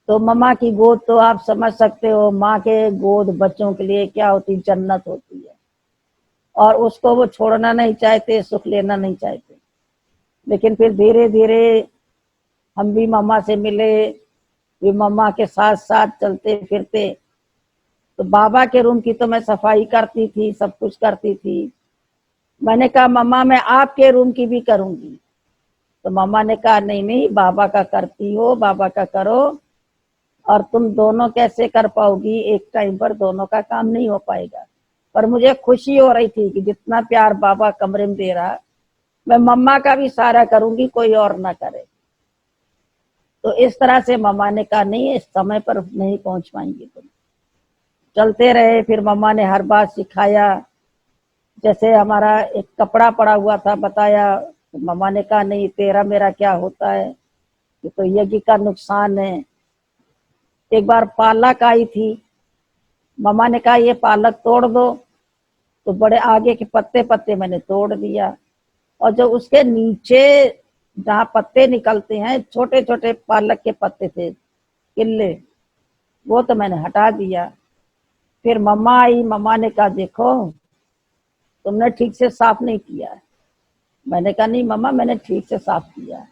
Speaker 1: तो मम्मा की गोद तो आप समझ सकते हो, माँ के गोद बच्चों के लिए क्या होती, जन्नत होती है, और उसको वो छोड़ना नहीं चाहते, सुख लेना नहीं चाहते। लेकिन फिर धीरे धीरे हम भी मम्मा से मिले, भी मम्मा के साथ साथ चलते फिरते। तो बाबा के रूम की तो मैं सफाई करती थी, सब कुछ करती थी। मैंने कहा मम्मा मैं आपके रूम की भी करूंगी। तो मम्मा ने कहा नहीं नहीं, बाबा का करती हो, बाबा का करो, और तुम दोनों कैसे कर पाओगी, एक टाइम पर दोनों का काम नहीं हो पाएगा। पर मुझे खुशी हो रही थी कि जितना प्यार बाबा कमरे में दे रहा, मैं मम्मा का भी सारा करूंगी, कोई और ना करे। तो इस तरह से मम्मा ने कहा नहीं, इस समय पर नहीं पहुंच पाएंगी तुम। चलते रहे, फिर मम्मा ने हर बात सिखाया। जैसे हमारा एक कपड़ा पड़ा हुआ था, बताया, तो मम्मा ने कहा नहीं, तेरा मेरा क्या होता है, ये तो यज्ञ का नुकसान है। एक बार पालक आई थी, मम्मा ने कहा ये पालक तोड़ दो, तो बड़े आगे के पत्ते पत्ते मैंने तोड़ दिया, और जो उसके नीचे जहाँ पत्ते निकलते हैं, छोटे छोटे पालक के पत्ते थे, किल्ले, वो तो मैंने हटा दिया। फिर मम्मा आई, मम्मा ने कहा देखो तुमने ठीक से साफ नहीं किया है। मैंने कहा नहीं मम्मा, मैंने ठीक से साफ किया है।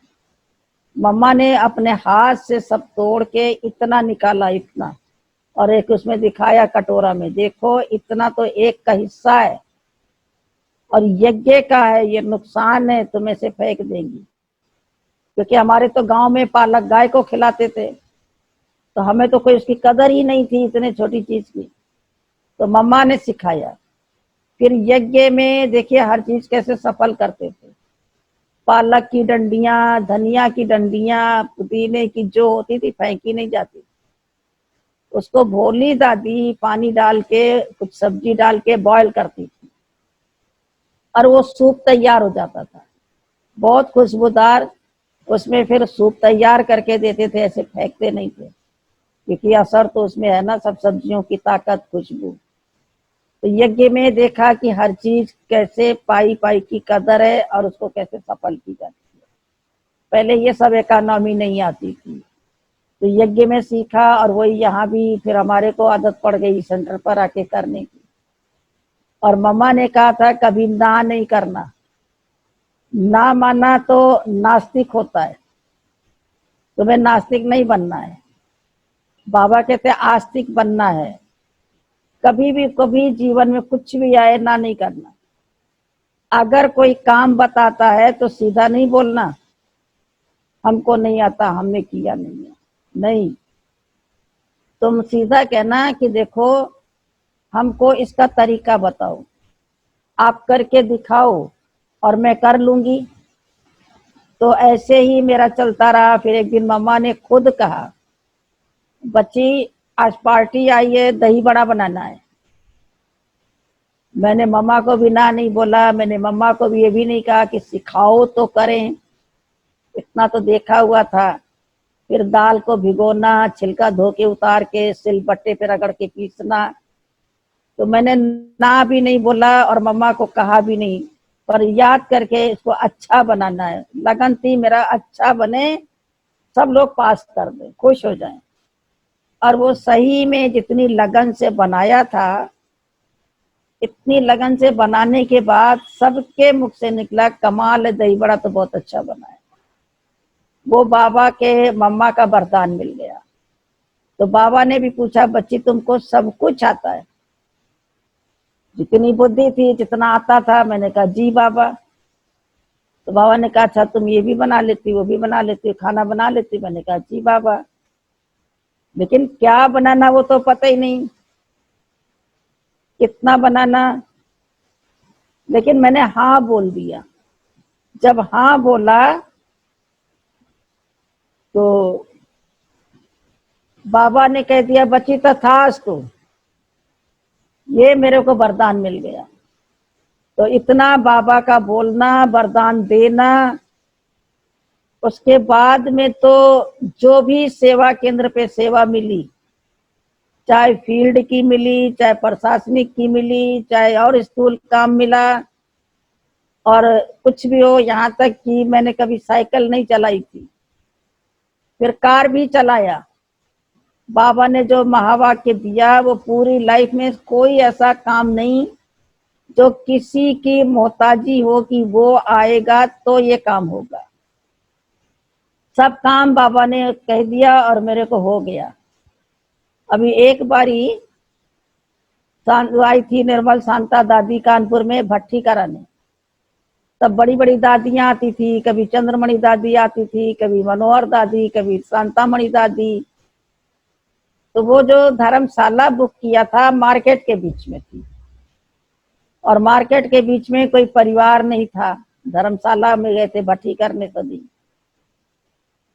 Speaker 1: मम्मा ने अपने हाथ से सब तोड़ के इतना निकाला, इतना, और एक उसमें दिखाया कटोरा में, देखो इतना तो एक का हिस्सा है, और यज्ञ का है, ये नुकसान है, तुम ऐसे फेंक देंगी। क्योंकि हमारे तो गांव में पालक गाय को खिलाते थे, तो हमें तो कोई उसकी कदर ही नहीं थी, इतने छोटी चीज की। तो मम्मा ने सिखाया। फिर यज्ञ में देखिए हर चीज कैसे सफल करते थे, पालक की डंडियां, धनिया की डंडियां, पुदीने की जो होती थी फेंकी नहीं जाती, उसको भोली दादी पानी डाल के, कुछ सब्जी डाल के बॉईल करती थी, और वो सूप तैयार हो जाता था, बहुत खुशबूदार। उसमें फिर सूप तैयार करके देते थे, ऐसे फेंकते नहीं थे, क्योंकि असर तो उसमें है ना, सब सब्जियों की ताकत, खुशबू। तो यज्ञ में देखा कि हर चीज कैसे पाई पाई की कदर है, और उसको कैसे सफल की जाती है। पहले ये सब इकोनॉमी नहीं आती थी, तो यज्ञ में सीखा, और वही यहाँ भी फिर हमारे को आदत पड़ गई सेंटर पर आके करने की। और मम्मा ने कहा था कभी ना नहीं करना, ना माना तो नास्तिक होता है, तुम्हें नास्तिक नहीं बनना है। बाबा कहते आस्तिक बनना है। कभी जीवन में कुछ भी आए, ना नहीं करना। अगर कोई काम बताता है तो सीधा नहीं बोलना, हमको नहीं आता, हमने किया नहीं है, नहीं। तुम सीधा कहना कि देखो हमको इसका तरीका बताओ, आप करके दिखाओ और मैं कर लूंगी। तो ऐसे ही मेरा चलता रहा। फिर एक दिन मम्मा ने खुद कहा, बच्ची आज पार्टी आई है, दही बड़ा बनाना है। मैंने मम्मा को भी ना नहीं बोला, मैंने मम्मा को भी ये भी नहीं कहा कि सिखाओ तो करें, इतना तो देखा हुआ था। फिर दाल को भिगोना, छिलका धो के उतार के सिलबट्टे पे रगड़ के पीसना। तो मैंने ना भी नहीं बोला और मम्मा को कहा भी नहीं, पर याद करके इसको अच्छा बनाना है। लगन थी मेरा अच्छा बने, सब लोग पास कर दें, खुश हो जाएं। और वो सही में जितनी लगन से बनाया था, इतनी लगन से बनाने के बाद सबके मुख से निकला, कमाल है, दही बड़ा तो बहुत अच्छा बना है। वो बाबा के मम्मा का वरदान मिल गया। तो बाबा ने भी पूछा, बच्ची तुमको सब कुछ आता है? जितनी बुद्धि थी, जितना आता था। मैंने कहा जी बाबा। तो बाबा ने कहा, अच्छा तुम ये भी बना लेती, वो भी बना लेती, खाना बना लेती? मैंने कहा जी बाबा, लेकिन क्या बनाना वो तो पता ही नहीं, कितना बनाना। लेकिन मैंने हाँ बोल दिया। जब हाँ बोला तो बाबा ने कह दिया, बच्ची तथास्तु, ये मेरे को वरदान मिल गया। तो इतना बाबा का बोलना, वरदान देना, उसके बाद में तो जो भी सेवा केंद्र पे सेवा मिली, चाहे फील्ड की मिली, चाहे प्रशासनिक की मिली, चाहे और स्थूल काम मिला, और कुछ भी हो, यहाँ तक कि मैंने कभी साइकिल नहीं चलाई थी, फिर कार भी चलाया। बाबा ने जो महावाक्य दिया, वो पूरी लाइफ में कोई ऐसा काम नहीं जो किसी की मोहताजी हो कि वो आएगा तो ये काम होगा। सब काम बाबा ने कह दिया और मेरे को हो गया। अभी एक बारी आई थी निर्मल शांता दादी कानपुर में भट्टी कराने। तब बड़ी बड़ी दादियां आती थी, कभी चंद्रमणि दादी आती थी, कभी मनोहर दादी, कभी शांतामणि दादी। तो वो जो धर्मशाला बुक किया था, मार्केट के बीच में थी, और मार्केट के बीच में कोई परिवार नहीं था। धर्मशाला में गए थे भट्टी करने तभी।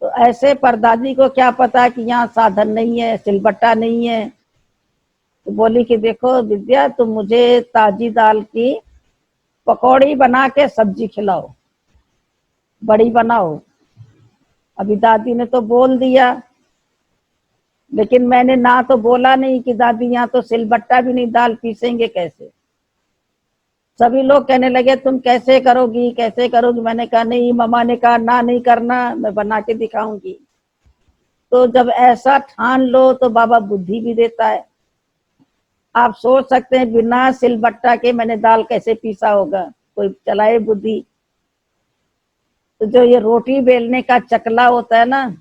Speaker 1: तो ऐसे पर दादी को क्या पता कि यहाँ साधन नहीं है, सिलबट्टा नहीं है। तो बोली कि देखो विद्या, तुम मुझे ताजी दाल की पकौड़ी बना के सब्जी खिलाओ, बड़ी बनाओ। अभी दादी ने तो बोल दिया, लेकिन मैंने ना तो बोला नहीं कि दादी यहाँ तो सिलबट्टा भी नहीं, दाल पीसेंगे कैसे। सभी लोग कहने लगे तुम कैसे करोगी, कैसे करोगी। मैंने कहा नहीं, मम्मा ने कहा ना नहीं करना, मैं बना के दिखाऊंगी। तो जब ऐसा ठान लो तो बाबा बुद्धि भी देता है। आप सोच सकते हैं बिना सिलबट्टा के मैंने दाल कैसे पीसा होगा, कोई चलाए बुद्धि। तो जो ये रोटी बेलने का चकला होता है ना,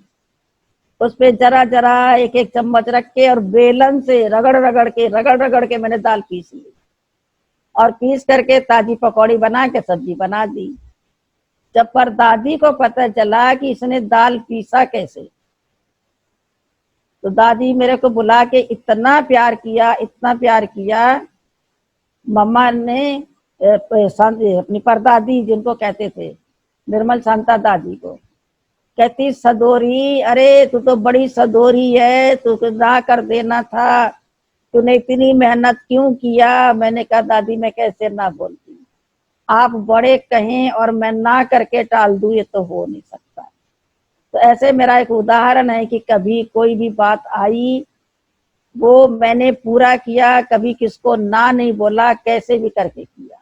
Speaker 1: उस पे जरा जरा एक एक चम्मच रख के और बेलन से रगड़ रगड़ के मैंने दाल पीस ली, और पीस करके ताजी पकौड़ी बना के सब्जी बना दी। जब पर दादी को पता चला कि इसने दाल पीसा कैसे, तो दादी मेरे को बुला के इतना प्यार किया, इतना प्यार किया। मम्मा ने अपनी परदादी जिनको कहते थे, निर्मल शांता दादी को, कहती सदोरी, अरे तू तो बड़ी सदोरी है, तू ना कर देना था, तूने इतनी मेहनत क्यों किया। मैंने कहा दादी मैं कैसे ना बोलती, आप बड़े कहें और मैं ना करके टाल दूं, ये तो हो नहीं सकता। तो ऐसे मेरा एक उदाहरण है कि कभी कोई भी बात आई वो मैंने पूरा किया, कभी किसको ना नहीं बोला, कैसे भी करके किया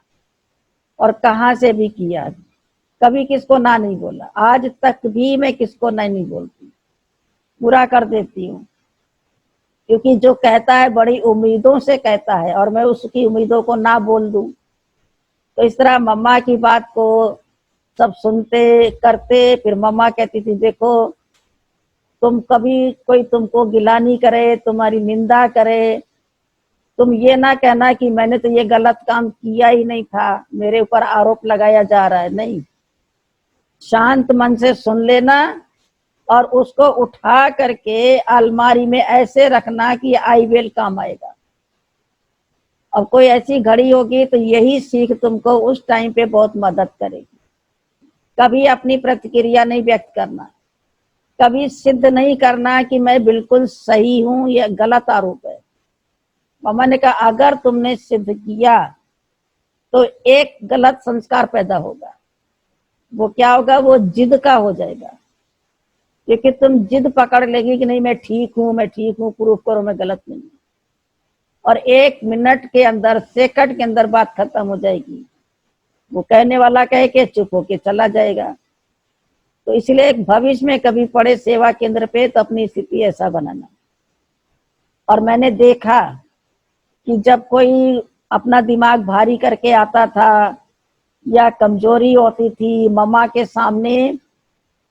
Speaker 1: और कहाँ से भी किया, कभी किसको ना नहीं बोला। आज तक भी मैं किसको नहीं बोलती, पूरा कर देती हूँ। क्योंकि जो कहता है बड़ी उम्मीदों से कहता है, और मैं उसकी उम्मीदों को ना बोल दूं। तो इस तरह मम्मा की बात को सब सुनते करते, फिर मम्मा कहती थी देखो तुम कभी कोई तुमको गिला नहीं करे, तुम्हारी निंदा करे, तुम ये ना कहना कि मैंने तो ये गलत काम किया ही नहीं था, मेरे ऊपर आरोप लगाया जा रहा है। नहीं, शांत मन से सुन लेना और उसको उठा करके अलमारी में ऐसे रखना कि आई बेल काम आएगा। अब कोई ऐसी घड़ी होगी तो यही सीख तुमको उस टाइम पे बहुत मदद करेगी। कभी अपनी प्रतिक्रिया नहीं व्यक्त करना, कभी सिद्ध नहीं करना कि मैं बिल्कुल सही हूं, यह गलत आरोप है। मामा ने कहा अगर तुमने सिद्ध किया तो एक गलत संस्कार पैदा होगा। वो क्या होगा? वो जिद का हो जाएगा, क्योंकि तुम जिद पकड़ लेगी कि नहीं मैं ठीक हूं, मैं ठीक हूं, प्रूफ करो मैं गलत नहीं हूं। और 1 मिनट के अंदर, सेकंड के अंदर बात खत्म हो जाएगी। वो कहने वाला कहे के चुप होके चला जाएगा। तो इसलिए एक भविष्य में कभी पड़े सेवा केंद्र पे तो अपनी स्थिति ऐसा बनाना। और मैंने देखा कि जब कोई अपना दिमाग भारी करके आता था या कमजोरी होती थी मम्मा के सामने,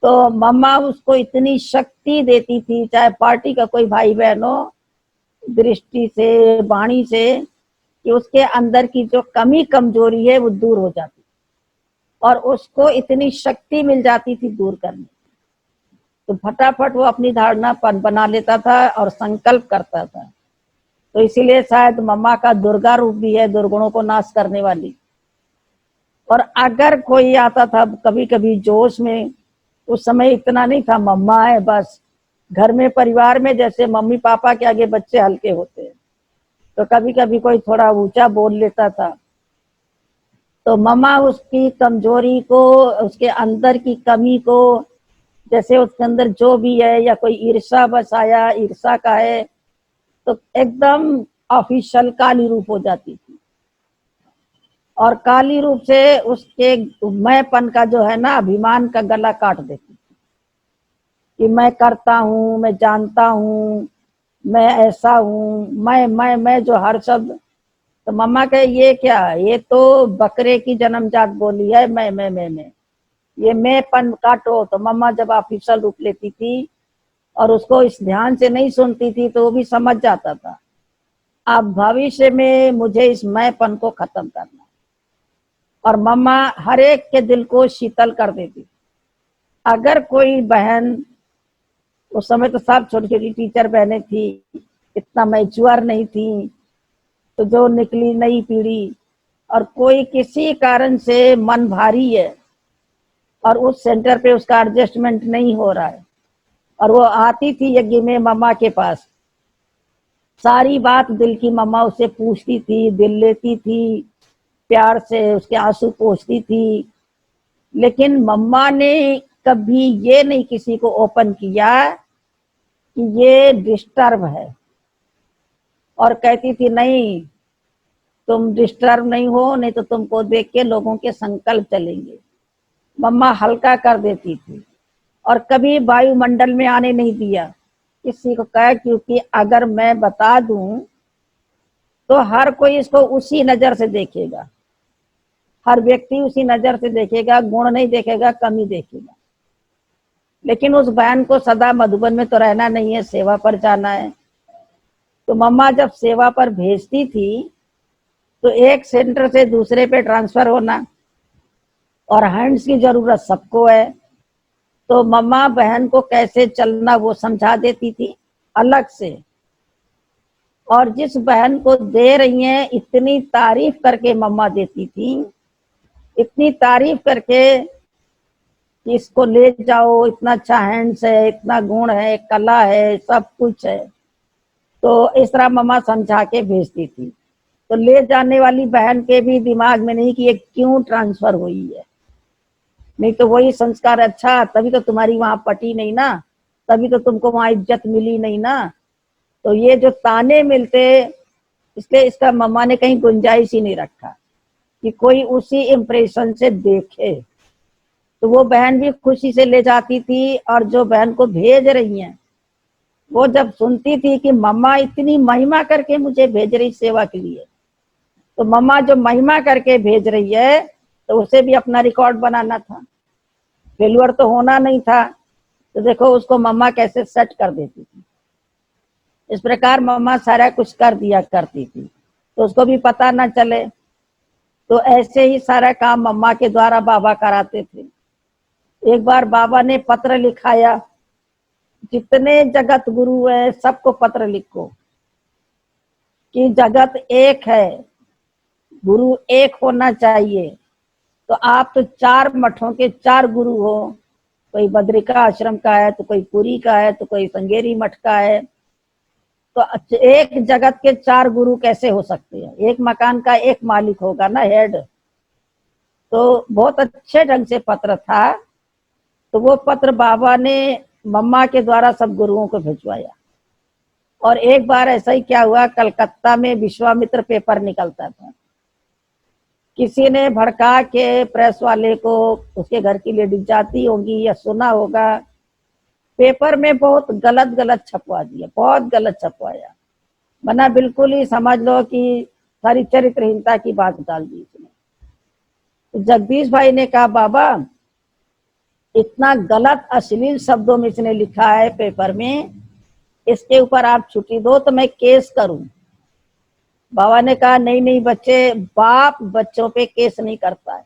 Speaker 1: तो मम्मा उसको इतनी शक्ति देती थी, चाहे पार्टी का कोई भाई बहन हो, दृष्टि से, वाणी से, कि उसके अंदर की जो कमी कमजोरी है वो दूर हो जाती और उसको इतनी शक्ति मिल जाती थी दूर करने। तो फटाफट वो अपनी धारणा बना लेता था और संकल्प करता था। तो इसीलिए शायद मम्मा का दुर्गा रूप भी है, दुर्गुणों को नाश करने वाली। और अगर कोई आता था कभी कभी जोश में, उस समय इतना नहीं था मम्मा है बस, घर में परिवार में जैसे मम्मी पापा के आगे बच्चे हल्के होते हैं, तो कभी कभी कोई थोड़ा ऊंचा बोल लेता था तो मम्मा उसकी कमजोरी को, उसके अंदर की कमी को, जैसे उसके अंदर जो भी है, या कोई ईर्षा बस आया, ईर्षा का है, तो एकदम ऑफिशियल काली रूप हो जाती थी। और काली रूप से उसके मैंपन का जो है ना, अभिमान का गला काट देती थी कि मैं करता हूँ, मैं जानता हूँ, मैं ऐसा हूँ, मैं जो हर शब्द। तो मम्मा कहे ये क्या, ये तो बकरे की जन्मजात बोली है, मैं ये मैंपन काटो। तो मम्मा जब ऑफिशियल रूप लेती थी और उसको इस ध्यान से नहीं सुनती थी तो वो भी समझ जाता था अब भविष्य में मुझे इस मैंपन को खत्म करना। और मम्मा हर एक के दिल को शीतल कर देती। अगर कोई बहन, उस समय तो सब छोटी छोटी टीचर बहनें थी, इतना मैच्योर नहीं थी, तो जो निकली नई पीढ़ी, और कोई किसी कारण से मन भारी है और उस सेंटर पे उसका एडजस्टमेंट नहीं हो रहा है, और वो आती थी यज्ञ में मम्मा के पास, सारी बात दिल की मम्मा उससे पूछती थी, दिल लेती थी, प्यार से उसके आंसू पोंछती थी। लेकिन मम्मा ने कभी ये नहीं किसी को ओपन किया कि ये डिस्टर्ब है, और कहती थी नहीं तुम डिस्टर्ब नहीं हो, नहीं तो तुमको देख के लोगों के संकल्प चलेंगे। मम्मा हल्का कर देती थी और कभी वायुमंडल में आने नहीं दिया किसी को कहा, क्योंकि अगर मैं बता दूं तो हर कोई इसको उसी नजर से देखेगा, हर व्यक्ति उसी नजर से देखेगा, गुण नहीं देखेगा, कमी देखेगा। लेकिन उस बहन को सदा मधुबन में तो रहना नहीं है, सेवा पर जाना है। तो मम्मा जब सेवा पर भेजती थी तो एक सेंटर से दूसरे पे ट्रांसफर होना, और हैंड्स की जरूरत सबको है, तो मम्मा बहन को कैसे चलना वो समझा देती थी अलग से। और जिस बहन को दे रही हैं इतनी तारीफ करके मम्मा देती थी, इतनी तारीफ करके कि इसको ले जाओ, इतना अच्छा हैंड्स है, इतना गुण है, कला है, सब कुछ है। तो इस तरह मम्मा समझा के भेजती थी। तो ले जाने वाली बहन के भी दिमाग में नहीं कि ये क्यों ट्रांसफर हुई है, नहीं तो वही संस्कार, अच्छा तभी तो तुम्हारी वहां पटी नहीं ना, तभी तो तुमको वहां इज्जत मिली नहीं ना। तो ये जो ताने मिलते, इसलिए इसका मम्मा ने कहीं गुंजाइश ही नहीं रखा कि कोई उसी इम्प्रेशन से देखे। तो वो बहन भी खुशी से ले जाती थी, और जो बहन को भेज रही हैं वो जब सुनती थी कि मम्मा इतनी महिमा करके मुझे भेज रही सेवा के लिए, तो मम्मा जो महिमा करके भेज रही है तो उसे भी अपना रिकॉर्ड बनाना था, फेल्यूर तो होना नहीं था। तो देखो उसको मम्मा कैसे सेट कर देती थी। इस प्रकार मम्मा सारा कुछ कर दिया करती थी तो उसको भी पता ना चले। तो ऐसे ही सारा काम मम्मा के द्वारा बाबा कराते थे। एक बार बाबा ने पत्र लिखाया जितने जगत गुरु है सबको पत्र लिखो कि जगत एक है, गुरु एक होना चाहिए। तो आप तो 4 मठों के 4 गुरु हो, कोई बद्रिका आश्रम का है, तो कोई पुरी का है, तो कोई संगेरी मठ का है। तो एक जगत के 4 गुरु कैसे हो सकते हैं? एक मकान का एक मालिक होगा ना, हेड। तो बहुत अच्छे ढंग से पत्र था। तो वो पत्र बाबा ने मम्मा के द्वारा सब गुरुओं को भिजवाया। और एक बार ऐसा ही क्या हुआ, कलकत्ता में विश्वामित्र पेपर निकलता था, किसी ने भड़का के प्रेस वाले को, उसके घर की लेडीज जाती होंगी या सुना होगा, पेपर में बहुत गलत गलत छपवा दिया, बहुत गलत छपवाया, वरना बिल्कुल ही समझ लो कि सारी चरित्रहीनता की बात डाल दी इसने। तो जगदीश भाई ने कहा, बाबा इतना गलत अश्लील शब्दों में इसने लिखा है पेपर में, इसके ऊपर आप छुट्टी दो तो मैं केस करूं। बाबा ने कहा, नहीं नहीं बच्चे, बाप बच्चों पे केस नहीं करता है।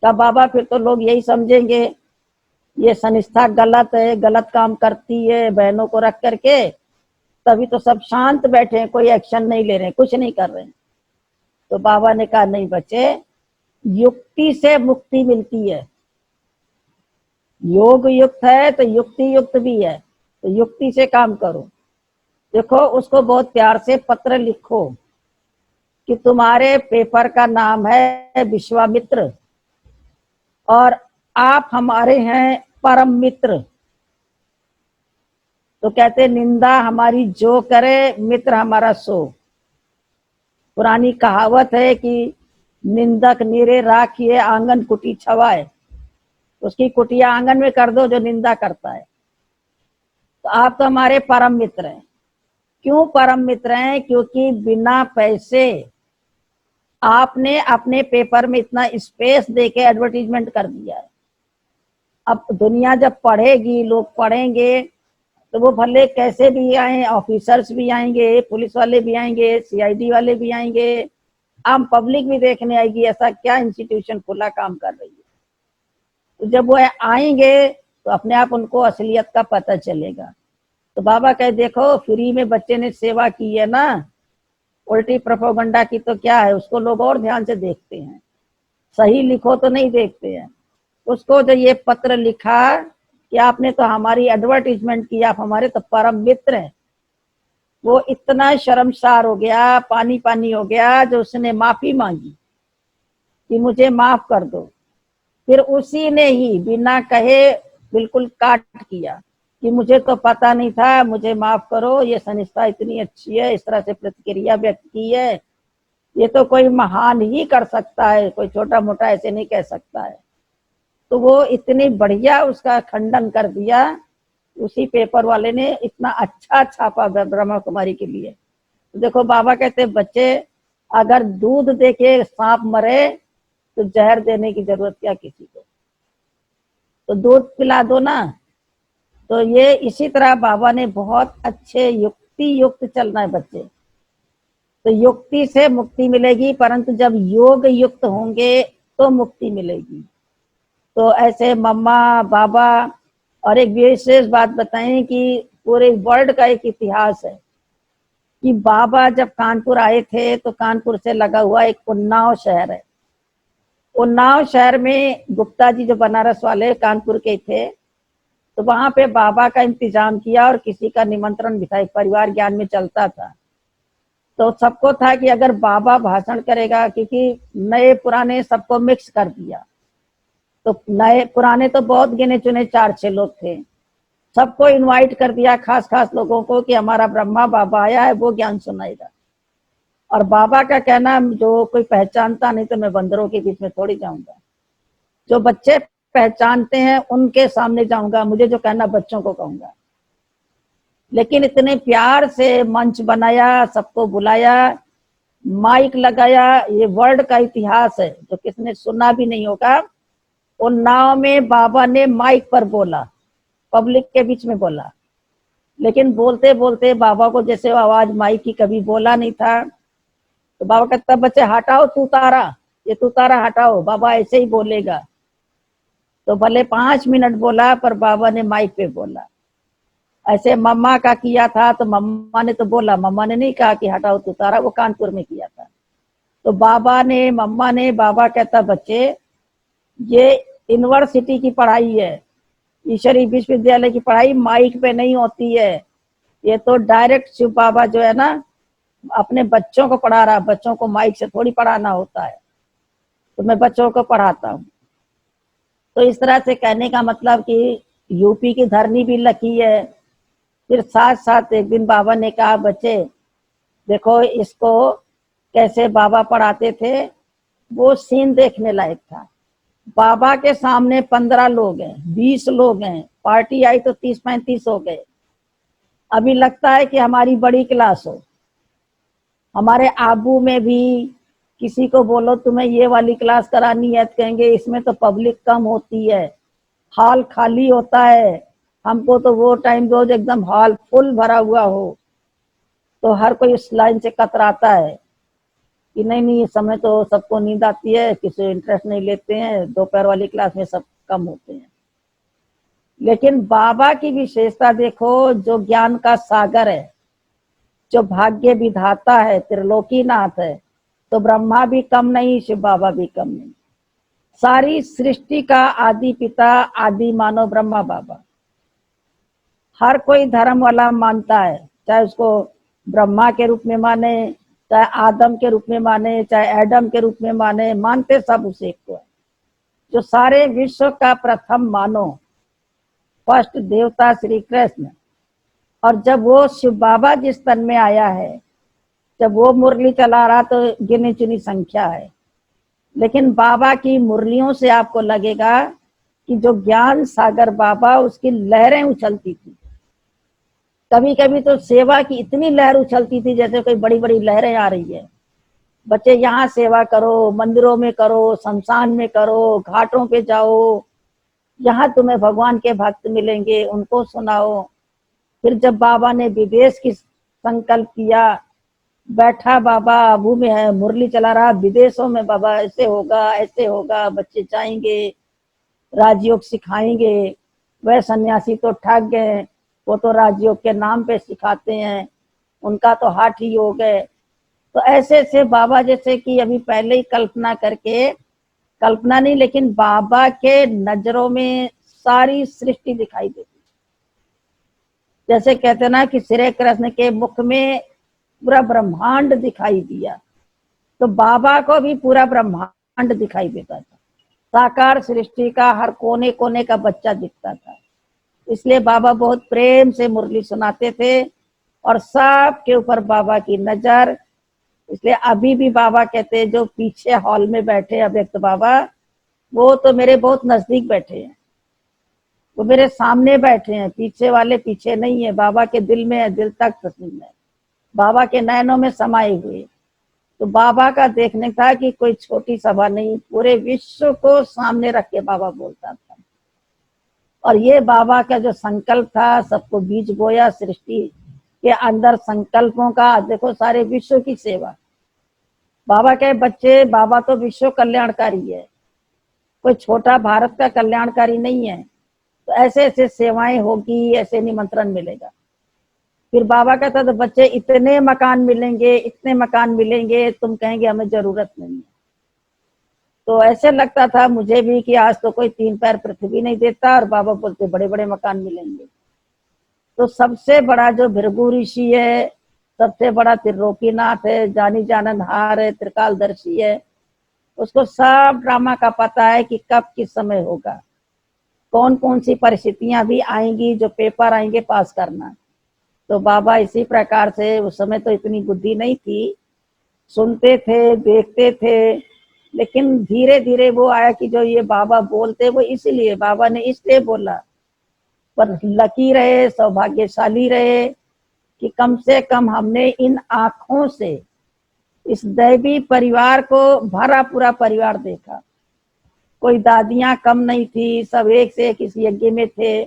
Speaker 1: तब बाबा, फिर तो लोग यही समझेंगे ये संस्था गलत है, गलत काम करती है बहनों को रख करके, तभी तो सब शांत बैठे हैं, कोई एक्शन नहीं ले रहे हैं, कुछ नहीं कर रहे हैं। तो बाबा ने कहा, नहीं बच्चे, युक्ति से मुक्ति मिलती है, योग युक्त है तो युक्ति युक्त भी है, तो युक्ति से काम करो। देखो, उसको बहुत प्यार से पत्र लिखो कि तुम्हारे पेपर का नाम है विश्वामित्र और आप हमारे हैं परम मित्र। तो कहते, निंदा हमारी जो करे, मित्र हमारा सो। पुरानी कहावत है कि निंदक निरे राखिए, आंगन कुटी छवाए। उसकी कुटिया आंगन में कर दो जो निंदा करता है। तो आप तो हमारे परम मित्र हैं। क्यों परम मित्र हैं? क्योंकि बिना पैसे आपने अपने पेपर में इतना स्पेस देके एडवर्टीजमेंट कर दिया है। अब दुनिया जब पढ़ेगी, लोग पढ़ेंगे, तो वो भले कैसे भी आए, ऑफिसर्स भी आएंगे, पुलिस वाले भी आएंगे, सीआईडी वाले भी आएंगे, आम पब्लिक भी देखने आएगी ऐसा क्या इंस्टीट्यूशन खुला काम कर रही है। तो जब वो आएंगे तो अपने आप उनको असलियत का पता चलेगा। तो बाबा कहे, देखो फ्री में बच्चे ने सेवा की है ना, उल्टी प्रोपेगेंडा की तो क्या है, उसको लोग और ध्यान से देखते हैं, सही लिखो तो नहीं देखते हैं। उसको जो ये पत्र लिखा कि आपने तो हमारी एडवर्टीजमेंट की, आप हमारे तो परम मित्र हैं, वो इतना शर्मसार हो गया, पानी पानी हो गया, जो उसने माफी मांगी कि मुझे माफ कर दो। फिर उसी ने ही बिना कहे बिल्कुल काट किया कि मुझे तो पता नहीं था, मुझे माफ करो, ये संस्था इतनी अच्छी है, इस तरह से प्रतिक्रिया व्यक्त की है, ये तो कोई महान ही कर सकता है, कोई छोटा मोटा ऐसे नहीं कह सकता है। तो वो इतनी बढ़िया उसका खंडन कर दिया, उसी पेपर वाले ने इतना अच्छा छापा ब्रह्मा कुमारी के लिए। तो देखो, बाबा कहते, बच्चे अगर दूध देके सांप मरे तो जहर देने की जरूरत क्या किसी को, तो दूध पिला दो ना। तो ये इसी तरह बाबा ने बहुत अच्छे युक्ति युक्त चलना है बच्चे, तो युक्ति से मुक्ति मिलेगी, परंतु जब योग युक्त होंगे तो मुक्ति मिलेगी। तो ऐसे मम्मा बाबा, और एक विशेष बात बताएं कि पूरे वर्ल्ड का एक इतिहास है कि बाबा जब कानपुर आए थे तो कानपुर से लगा हुआ एक उन्नाव शहर है, उन्नाव शहर में गुप्ता जी जो बनारस वाले कानपुर के थे, तो वहां पे बाबा का इंतजाम किया और किसी का निमंत्रण भी था, एक परिवार ज्ञान में चलता था। तो सबको था कि अगर बाबा भाषण करेगा, क्योंकि नए पुराने सबको मिक्स कर दिया, तो नए पुराने तो बहुत गिने चुने 4-6 लोग थे, सबको इनवाइट कर दिया, खास खास लोगों को, कि हमारा ब्रह्मा बाबा आया है, वो ज्ञान सुनाएगा। और बाबा का कहना, जो कोई पहचानता नहीं तो मैं बंदरों के बीच में थोड़ी जाऊंगा, जो बच्चे पहचानते हैं उनके सामने जाऊंगा, मुझे जो कहना बच्चों को कहूंगा। लेकिन इतने प्यार से मंच बनाया, सबको बुलाया, माइक लगाया, ये वर्ल्ड का इतिहास है जो किसने सुना भी नहीं होगा। उन्नाव में बाबा ने माइक पर बोला, पब्लिक के बीच में बोला, लेकिन बोलते बोलते बाबा को जैसे आवाज माइक की कभी बोला नहीं था। तो बाबा कहता, बच्चे हटाओ तू तारा, ये तू तारा हटाओ, बाबा ऐसे ही बोलेगा। तो भले 5 मिनट बोला, पर बाबा ने माइक पे बोला। ऐसे मम्मा का किया था तो मम्मा ने तो बोला, मम्मा ने नहीं कहा कि हटाओ तू तारा, वो कानपुर में किया था। तो बाबा ने, मम्मा ने, बाबा कहता बच्चे ये यूनिवर्सिटी की पढ़ाई है, ईश्वरी विश्वविद्यालय की पढ़ाई माइक पे नहीं होती है, ये तो डायरेक्ट शिव बाबा जो है ना अपने बच्चों को पढ़ा रहा, बच्चों को माइक से थोड़ी पढ़ाना होता है। तो मैं बच्चों को पढ़ाता हूँ। तो इस तरह से कहने का मतलब कि यूपी की धरनी भी लकी है। फिर साथ साथ एक दिन बाबा ने कहा बच्चे देखो इसको कैसे बाबा पढ़ाते थे, वो सीन देखने लायक था। बाबा के सामने 15 लोग हैं, 20 लोग हैं, पार्टी आई तो 30-35 हो गए। अभी लगता है कि हमारी बड़ी क्लास हो। हमारे आबू में भी किसी को बोलो तुम्हें ये वाली क्लास करानी है तो कहेंगे इसमें तो पब्लिक कम होती है, हॉल खाली होता है। हमको तो वो टाइम रोज एकदम हॉल फुल भरा हुआ हो, तो हर कोई इस लाइन से कतराता है कि नहीं नहीं इस समय तो सबको नींद आती है, किसी इंटरेस्ट नहीं लेते हैं, दोपहर वाली क्लास में सब कम होते हैं। लेकिन बाबा की विशेषता देखो, जो ज्ञान का सागर है, जो भाग्य विधाता है, त्रिलोकीनाथ है, तो ब्रह्मा भी कम नहीं, शिव बाबा भी कम नहीं। सारी सृष्टि का आदि पिता, आदि मानव ब्रह्मा बाबा। हर कोई धर्म वाला मानता है, चाहे उसको ब्रह्मा के रूप में माने, चाहे आदम के रूप में माने, चाहे एडम के रूप में माने, मानते सब उस एक को है। जो सारे विश्व का प्रथम मानो, फर्स्ट देवता श्री कृष्ण। और जब वो शिव बाबा जिस तन में आया है, जब वो मुरली चला रहा तो गिनी चुनी संख्या है, लेकिन बाबा की मुरलियों से आपको लगेगा कि जो ज्ञान सागर बाबा, उसकी लहरें उछलती थी। कभी कभी तो सेवा की इतनी लहर उछलती थी जैसे कोई बड़ी बड़ी लहरें आ रही है। बच्चे यहाँ सेवा करो, मंदिरों में करो, शमशान में करो, घाटों पे जाओ, यहाँ तुम्हें भगवान के भक्त मिलेंगे, उनको सुनाओ। फिर जब बाबा ने विदेश की संकल्प किया, बैठा बाबा आबू में है, मुरली चला रहा, विदेशों में बाबा ऐसे होगा ऐसे होगा, बच्चे जाएंगे, राजयोग सिखाएंगे। वह सन्यासी तो ठग गए, वो तो राजयोग के नाम पे सिखाते हैं, उनका तो हाथ ही हो गए। तो ऐसे ऐसे बाबा जैसे कि अभी पहले ही कल्पना करके, कल्पना नहीं लेकिन बाबा के नजरों में सारी सृष्टि दिखाई देती। जैसे कहते ना कि श्री कृष्ण के मुख में पूरा ब्रह्मांड दिखाई दिया, तो बाबा को भी पूरा ब्रह्मांड दिखाई देता था। साकार सृष्टि का हर कोने कोने का बच्चा दिखता था। इसलिए बाबा बहुत प्रेम से मुरली सुनाते थे और सब के ऊपर बाबा की नजर। इसलिए अभी भी बाबा कहते हैं जो पीछे हॉल में बैठे अव्यक्त बाबा, वो तो मेरे बहुत नजदीक बैठे हैं, वो मेरे सामने बैठे हैं, पीछे वाले पीछे नहीं है, बाबा के दिल में है, दिल तक तस्लीम है, बाबा के नयनों में समाये हुए। तो बाबा का देखने था कि कोई छोटी सभा नहीं, पूरे विश्व को सामने रख के बाबा बोलता था। और ये बाबा का जो संकल्प था, सबको बीज बोया सृष्टि के अंदर संकल्पों का। देखो सारे विश्व की सेवा, बाबा के बच्चे, बाबा तो विश्व कल्याणकारी है, कोई छोटा भारत का कल्याणकारी नहीं है। तो ऐसे ऐसे सेवाएं होगी, ऐसे निमंत्रण मिलेगा। फिर बाबा कहता था बच्चे इतने मकान मिलेंगे, इतने मकान मिलेंगे, तुम कहेंगे हमें जरूरत नहीं है। तो ऐसे लगता था मुझे भी कि आज तो कोई 3 पैर पृथ्वी नहीं देता, और बाबा बोलते बड़े बड़े मकान मिलेंगे। तो सबसे बड़ा जो भृगु ऋषि है, सबसे बड़ा त्रिलोकीनाथ है, जानी जाननहार है, त्रिकालदर्शी है, उसको सब ड्रामा का पता है कि कब किस समय होगा, कौन कौन सी परिस्थितियां भी आएंगी, जो पेपर आएंगे पास करना। तो बाबा इसी प्रकार से, उस समय तो इतनी बुद्धि नहीं थी, सुनते थे, देखते थे, लेकिन धीरे धीरे वो आया कि जो ये बाबा बोलते वो इसलिए, बाबा ने इसलिए बोला। पर लकी रहे, सौभाग्यशाली रहे कि कम से कम हमने इन आंखों से इस दैवी परिवार को भरा पूरा परिवार देखा। कोई दादियां कम नहीं थी, सब एक से एक इस यज्ञ में थे,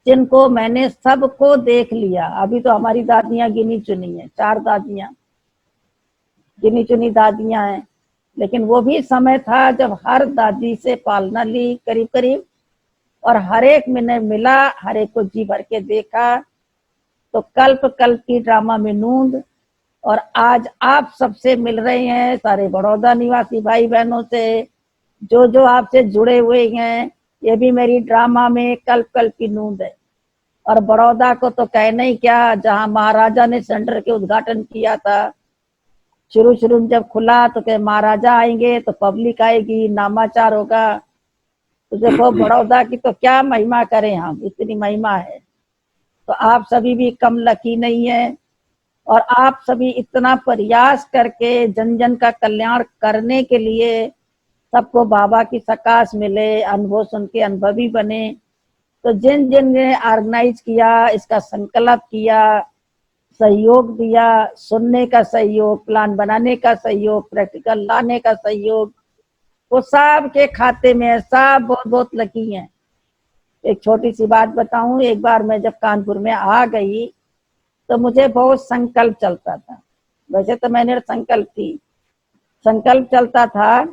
Speaker 1: जिनको मैंने सबको देख लिया। अभी तो हमारी दादियां गिनी चुनी है, 4 दादियां गिनी चुनी दादियां हैं, लेकिन वो भी समय था जब हर दादी से पालना ली, करीब करीब और हर एक मैंने मिला, हर एक को जी भर के देखा। तो कल्प कल्प की ड्रामा में नूंद, और आज आप सबसे मिल रहे हैं, सारे बड़ौदा निवासी भाई बहनों से, जो आपसे जुड़े हुए हैं, ये भी मेरी ड्रामा में कल्प कल्प की नूंद है। और बड़ौदा को तो कहना ही क्या, जहां महाराजा ने सेंटर के उद्घाटन किया था, शुरू में जब खुला तो कहे महाराजा आएंगे तो पब्लिक आएगी, नामाचार होगा। तो देखो बड़ौदा की तो क्या महिमा करें, हम इतनी महिमा है। तो आप सभी भी कम लकी नहीं है, और आप सभी इतना प्रयास करके जन जन का कल्याण करने के लिए सबको बाबा की सकाश मिले, अनुभव सुन के अनुभवी बने। तो जिन जिन ने ऑर्गेनाइज किया, इसका संकल्प किया, सहयोग दिया, सुनने का सहयोग, प्लान बनाने का सहयोग, प्रैक्टिकल लाने का सहयोग, वो सब के खाते में है, सब बहुत बहुत लकी हैं। एक छोटी सी बात बताऊं, एक बार मैं जब कानपुर में आ गई तो मुझे बहुत संकल्प चलता था। वैसे तो मैंने संकल्प चलता था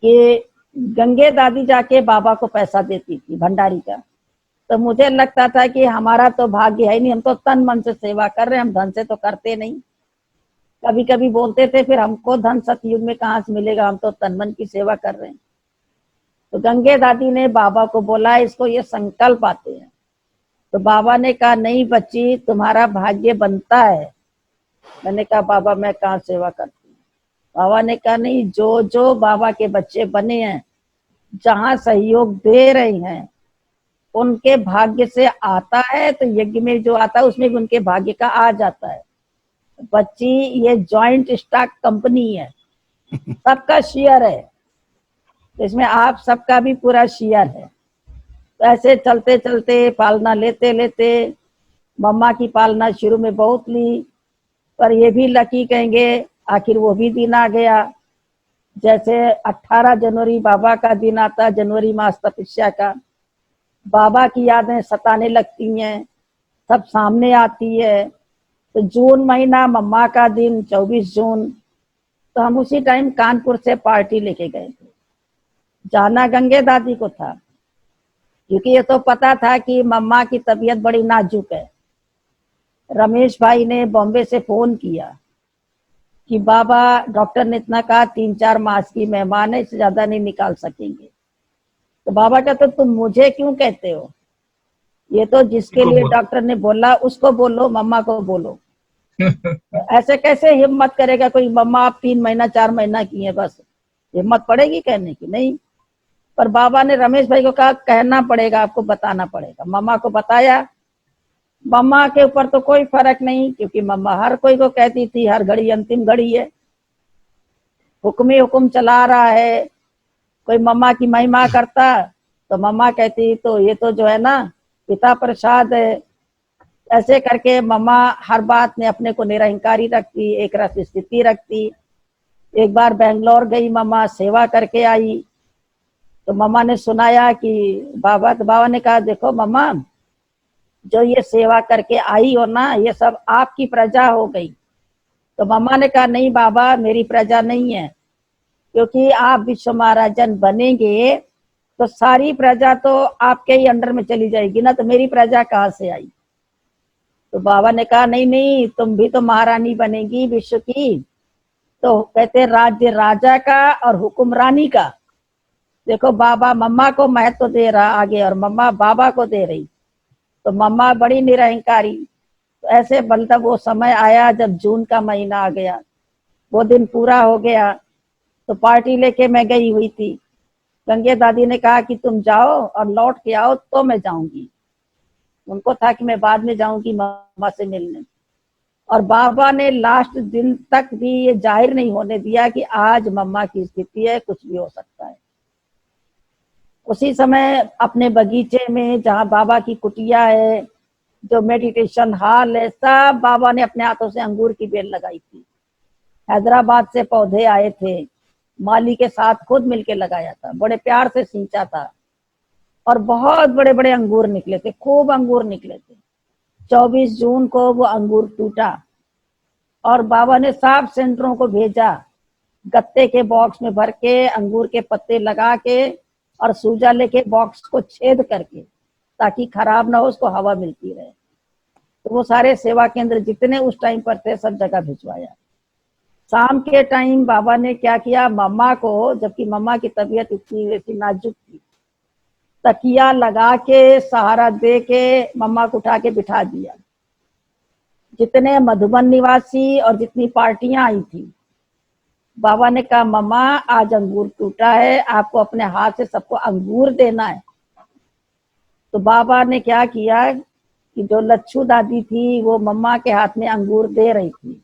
Speaker 1: कि गंगे दादी जाके बाबा को पैसा देती थी भंडारी का। तो मुझे लगता था कि हमारा तो भाग्य है नहीं, हम तो तन मन से सेवा कर रहे हैं, हम धन से तो करते नहीं। कभी कभी बोलते थे फिर हमको धन सतयुग में कहाँ से मिलेगा, हम तो तन मन की सेवा कर रहे हैं। तो गंगे दादी ने बाबा को बोला इसको ये संकल्प आते हैं। तो बाबा ने कहा नहीं बच्ची, तुम्हारा भाग्य बनता है। मैंने कहा बाबा मैं कहाँ सेवा करती हूँ। बाबा ने कहा नहीं, जो जो बाबा के बच्चे बने हैं, जहाँ सहयोग दे रहे हैं, उनके भाग्य से आता है। तो यज्ञ में जो आता है उसमें भी उनके भाग्य का आ जाता है। बच्ची ये जॉइंट स्टॉक कंपनी है, सबका शेयर है, तो इसमें आप सबका भी पूरा शेयर है। तो ऐसे चलते चलते पालना लेते लेते मम्मा की पालना शुरू में बहुत ली, पर ये भी लकी कहेंगे, आखिर वो भी दिन आ गया। जैसे 18 जनवरी बाबा का दिन आता, जनवरी मास तपस्या का, बाबा की यादें सताने लगती हैं, सब सामने आती है। तो जून महीना मम्मा का दिन 24 जून, तो हम उसी टाइम कानपुर से पार्टी लेके गए थे। जाना गंगे दादी को था, क्योंकि ये तो पता था कि मम्मा की तबीयत बड़ी नाजुक है। रमेश भाई ने बॉम्बे से फोन किया कि बाबा डॉक्टर ने इतना कहा 3-4 मास की मेहमान है, इससे ज्यादा नहीं निकाल सकेंगे। तो बाबा कहते तुम मुझे क्यों कहते हो, ये तो जिसके लिए डॉक्टर ने बोला उसको बोलो, मम्मा को बोलो। तो ऐसे कैसे हिम्मत करेगा कोई, मम्मा आप 3 महीना 4 महीना की है, बस हिम्मत पड़ेगी कहने की? नहीं। पर बाबा ने रमेश भाई को कहा कहना पड़ेगा, आपको बताना पड़ेगा। मम्मा को बताया। मम्मा के ऊपर तो कोई फर्क नहीं, क्योंकि मम्मा हर कोई को कहती थी हर घड़ी अंतिम घड़ी है, हुक्म ही हुक्म चला रहा है। कोई मम्मा की महिमा करता तो मम्मा कहती तो ये तो जो है ना पिता प्रसाद है। ऐसे करके मम्मा हर बात में अपने को निरहंकारी रखती, एक रस स्थिति रखती। एक बार बेंगलोर गई मम्मा, सेवा करके आई, तो मम्मा ने सुनाया कि बाबा, तो बाबा ने कहा देखो मम्मा, जो ये सेवा करके आई हो ना, ये सब आपकी प्रजा हो गई। तो मम्मा ने कहा नहीं बाबा, मेरी प्रजा नहीं है, क्योंकि आप विश्व महाराजन बनेंगे तो सारी प्रजा तो आपके ही अंडर में चली जाएगी ना, तो मेरी प्रजा कहाँ से आई? तो बाबा ने कहा नहीं नहीं, तुम भी तो महारानी बनेगी विश्व की। तो कहते राज्य राजा का और हुक्म रानी का। देखो बाबा मम्मा को महत्व दे रहा आगे, और मम्मा बाबा को दे रही। तो मम्मा बड़ी निरहंकारी। तो ऐसे मतलब वो समय आया जब जून का महीना आ गया, वो दिन पूरा हो गया। तो पार्टी लेके मैं गई हुई थी। गंगे दादी ने कहा कि तुम जाओ और लौट के आओ तो मैं जाऊंगी। उनको था कि मैं बाद में जाऊंगी मम्मा से मिलने। और बाबा ने लास्ट दिन तक भी ये जाहिर नहीं होने दिया कि आज मम्मा की स्थिति है, कुछ भी हो सकता है। उसी समय अपने बगीचे में, जहाँ बाबा की कुटिया है, जो मेडिटेशन हॉल है, सब बाबा ने अपने हाथों से अंगूर की बेल लगाई थी। हैदराबाद से पौधे आए थे, माली के साथ खुद मिलके लगाया था, बड़े प्यार से सींचा था, और बहुत बड़े बड़े अंगूर निकले थे, खूब अंगूर निकले थे। 24 जून को वो अंगूर टूटा, और बाबा ने सब सेंटरों को भेजा, गत्ते के बॉक्स में भर के अंगूर के पत्ते लगा के, और सूजा लेके बॉक्स को छेद करके, ताकि खराब ना हो, उसको हवा मिलती रहे। तो वो सारे सेवा केंद्र जितने उस टाइम पर थे सब जगह भिजवाया। शाम के टाइम बाबा ने क्या किया, मम्मा को, जबकि मम्मा की तबीयत इतनी वैसी नाजुक थी, तकिया लगा के सहारा दे के मम्मा को उठा के बिठा दिया। जितने मधुबन निवासी और जितनी पार्टियां आई थी, बाबा ने कहा मम्मा आज अंगूर टूटा है, आपको अपने हाथ से सबको अंगूर देना है। तो बाबा ने क्या किया कि जो लच्छू दादी थी वो मम्मा के हाथ में अंगूर दे रही थी,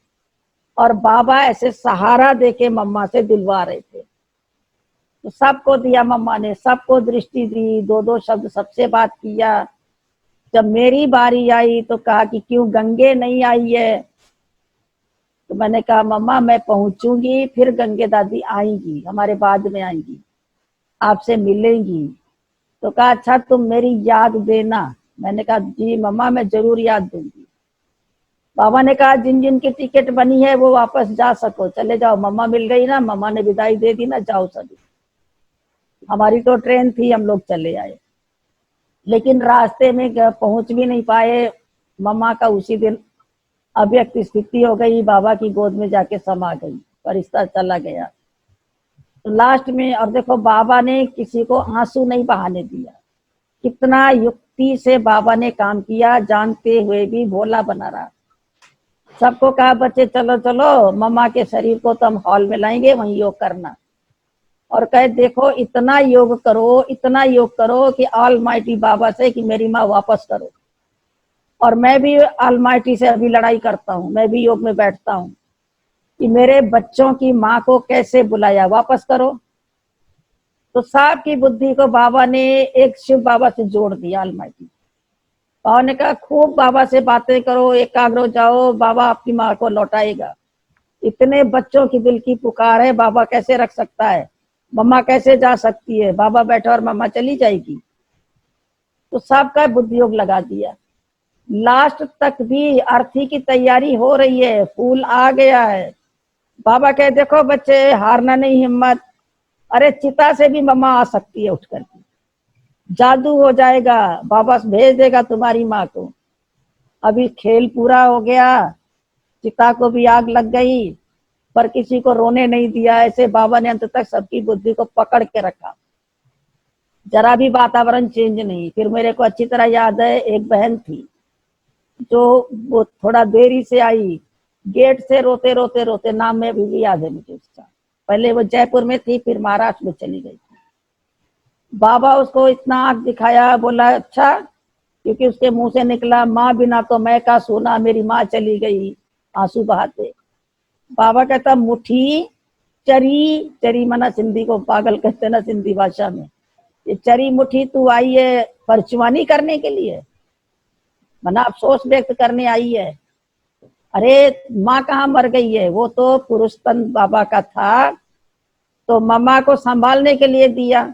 Speaker 1: और बाबा ऐसे सहारा देके मम्मा से दिलवा रहे थे। तो सबको दिया मम्मा ने, सबको दृष्टि दी, दो दो शब्द सबसे बात किया। जब मेरी बारी आई तो कहा कि क्यों गंगे नहीं आई है। तो मैंने कहा मम्मा मैं पहुंचूंगी, फिर गंगे दादी आएंगी, हमारे बाद में आएंगी, आपसे मिलेंगी। तो कहा अच्छा तुम मेरी याद देना। मैंने कहा जी मम्मा मैं जरूर याद दूंगी। बाबा ने कहा जिन जिन की टिकट बनी है वो वापस जा सको, चले जाओ। मम्मा मिल गई ना, मम्मा ने विदाई दे दी ना, जाओ सभी। हमारी तो ट्रेन थी, हम लोग चले आए। लेकिन रास्ते में पहुंच भी नहीं पाए। मम्मा का उसी दिन अव्यक्त स्थिति हो गई, बाबा की गोद में जाके समा गई, फरिश्ता चला गया। तो लास्ट में, और देखो बाबा ने किसी को आंसू नहीं बहाने दिया। कितना युक्ति से बाबा ने काम किया, जानते हुए भी भोला बना रहा। सबको कहा बच्चे चलो चलो, मम्मा के शरीर को तो हम हॉल में लाएंगे, वहीं योग करना। और कहे देखो इतना योग करो, इतना योग करो कि ऑलमाइटी बाबा से कि मेरी माँ वापस करो। और मैं भी ऑलमाइटी से अभी लड़ाई करता हूँ, मैं भी योग में बैठता हूँ कि मेरे बच्चों की माँ को कैसे बुलाया, वापस करो। तो साहब की बुद्धि को बाबा ने एक शिव बाबा से जोड़ दिया, ऑलमाइटी। बाबा ने कहा खूब बाबा से बातें करो, एकाग्र हो जाओ, बाबा आपकी माँ को लौटाएगा। इतने बच्चों की दिल की पुकार है, बाबा कैसे रख सकता है, मम्मा कैसे जा सकती है, बाबा बैठा और मम्मा चली जाएगी। तो सबका बुद्धि योग लगा दिया। लास्ट तक भी अर्थी की तैयारी हो रही है, फूल आ गया है। बाबा कहे देखो बच्चे हारना नहीं, हिम्मत। अरे चिता से भी मम्मा आ सकती है उठ करके, जादू हो जाएगा, बाबा भेज देगा तुम्हारी माँ को। अभी खेल पूरा हो गया, चिता को भी आग लग गई, पर किसी को रोने नहीं दिया। ऐसे बाबा ने अंत तक सबकी बुद्धि को पकड़ के रखा, जरा भी वातावरण चेंज नहीं। फिर मेरे को अच्छी तरह याद है, एक बहन थी जो वो थोड़ा देरी से आई, गेट से रोते रोते रोते, नाम में अभी भी याद है मुझे उसका। पहले वो जयपुर में थी, फिर महाराष्ट्र में चली गई थी। बाबा उसको इतना आंख दिखाया, बोला अच्छा, क्योंकि उसके मुंह से निकला माँ बिना तो मैं का सोना, मेरी माँ चली गई, आंसू बहाते। बाबा कहता मुठी चरी, चरी मना सिंधी को पागल कहते ना सिंधी भाषा में, ये चरी मुठी तू आई है परचुआनी करने के लिए, मना अफसोस व्यक्त करने आई है। अरे माँ कहाँ मर गई है, वो तो पुरुष तन बाबा का था, तो मम्मा को संभालने के लिए दिया।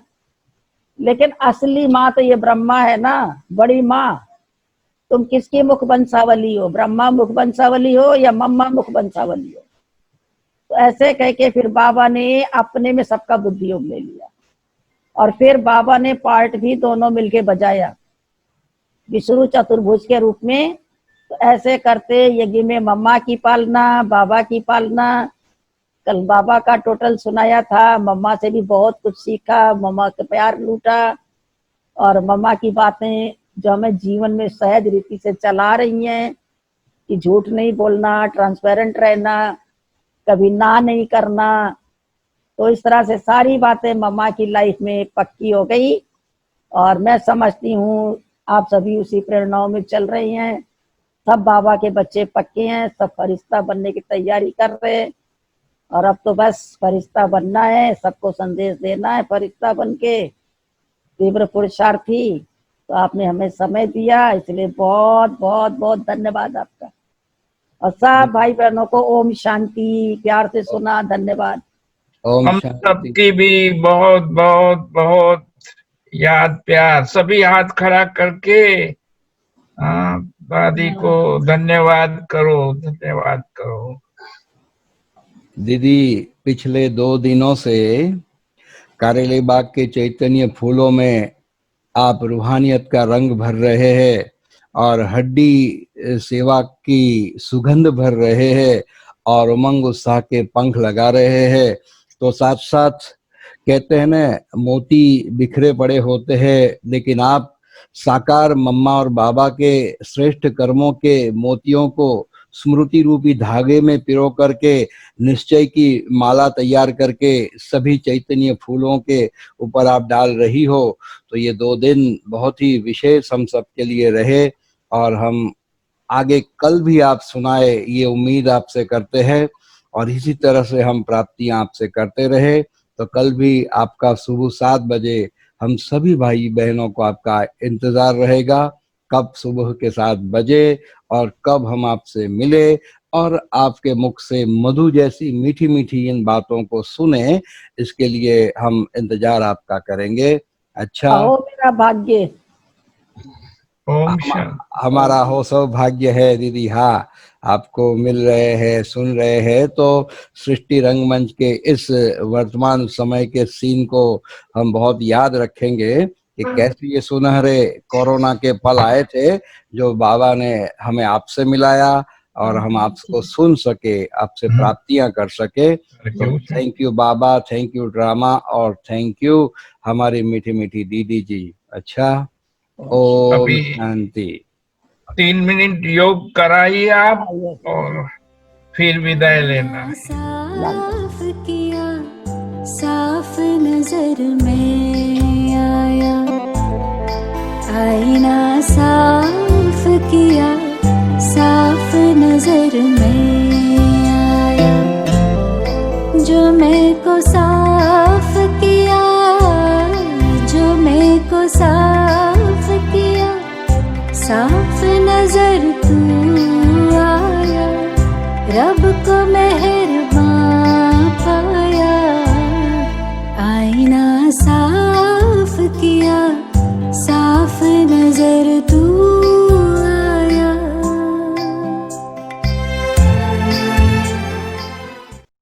Speaker 1: लेकिन असली माँ तो ये ब्रह्मा है ना, बड़ी माँ। तुम किसकी मुख वंशावली हो, ब्रह्मा मुख वंशावली हो या मम्मा मुख वंशावली हो। तो ऐसे कह के फिर बाबा ने अपने में सबका बुद्धि योग ले लिया। और फिर बाबा ने पार्ट भी दोनों मिलके बजाया, विष्णु चतुर्भुज के रूप में। तो ऐसे करते यज्ञ में मम्मा की पालना, बाबा की पालना। कल बाबा का टोटल सुनाया था, मम्मा से भी बहुत कुछ सीखा, मम्मा का प्यार लूटा, और मम्मा की बातें जो हमें जीवन में सहज रीति से चला रही हैं कि झूठ नहीं बोलना, ट्रांसपेरेंट रहना, कभी ना नहीं करना। तो इस तरह से सारी बातें मम्मा की लाइफ में पक्की हो गई। और मैं समझती हूँ आप सभी उसी प्रेरणाओं में चल रहे हैं। सब बाबा के बच्चे पक्के हैं, सब फरिश्ता बनने की तैयारी कर रहे हैं। और अब तो बस फरिश्ता बनना है, सबको संदेश देना है फरिश्ता बन के, तीव्र पुरुषार्थी। तो आपने हमें समय दिया, इसलिए बहुत बहुत बहुत धन्यवाद आपका। और सब भाई बहनों को ओम शांति, प्यार से सुना, धन्यवाद।
Speaker 3: ओम
Speaker 2: हम
Speaker 3: शांति।
Speaker 2: सबकी भी बहुत बहुत बहुत याद प्यार, सभी हाथ खड़ा करके दादी को धन्यवाद करो, धन्यवाद करो।
Speaker 3: दीदी पिछले 2 दिनों से कारेली बाग के चैतन्य फूलों में आप रूहानियत का रंग भर रहे हैं और हड्डी सेवा की सुगंध भर रहे हैं और उमंग उत्साह के पंख लगा रहे हैं। तो साथ साथ कहते हैं ना, मोती बिखरे पड़े होते हैं, लेकिन आप साकार मम्मा और बाबा के श्रेष्ठ कर्मों के मोतियों को स्मृति रूपी धागे में पिरो करके निश्चय की माला तैयार करके सभी चैतन्य फूलों के ऊपर आप डाल रही हो। तो ये 2 दिन बहुत ही विशेष हम सबके लिए रहे और हम आगे कल भी आप सुनाए ये उम्मीद आपसे करते हैं और इसी तरह से हम प्राप्तियां आपसे करते रहे। तो कल भी आपका सुबह 7 बजे हम सभी भाई बहनों को आपका इंतजार रहेगा, कब सुबह के 7 बजे और कब हम आपसे मिले और आपके मुख से मधु जैसी मीठी मीठी इन बातों को सुने। इसके लिए हम इंतजार आपका करेंगे। अच्छा,
Speaker 1: अहो मेरा भाग्य।
Speaker 2: ओम शांति।
Speaker 3: हमारा हो सौभाग्य है दीदी, हाँ, आपको मिल रहे हैं, सुन रहे हैं। तो सृष्टि रंगमंच के इस वर्तमान समय के सीन को हम बहुत याद रखेंगे कि कैसे ये सुनहरे कोरोना के पल आए थे जो बाबा ने हमें आपसे मिलाया और हम आपको सुन सके, आपसे प्राप्तियां कर सके। तो thank you Baba, thank you drama और थैंक यू हमारी मीठी मीठी दीदी जी। अच्छा, ओम
Speaker 2: अभी
Speaker 3: शांति।
Speaker 2: 3 मिनट योग कराइए आप और फिर विदाई लेना।
Speaker 4: साफ किया, साफ नजर में आया, आईना साफ किया, साफ नजर में आया, जो मैं को साफ किया, जो मैं को साफ किया, साफ नजर तू आया, रब को मेहरबान पाया, आईना साफ किया, साफ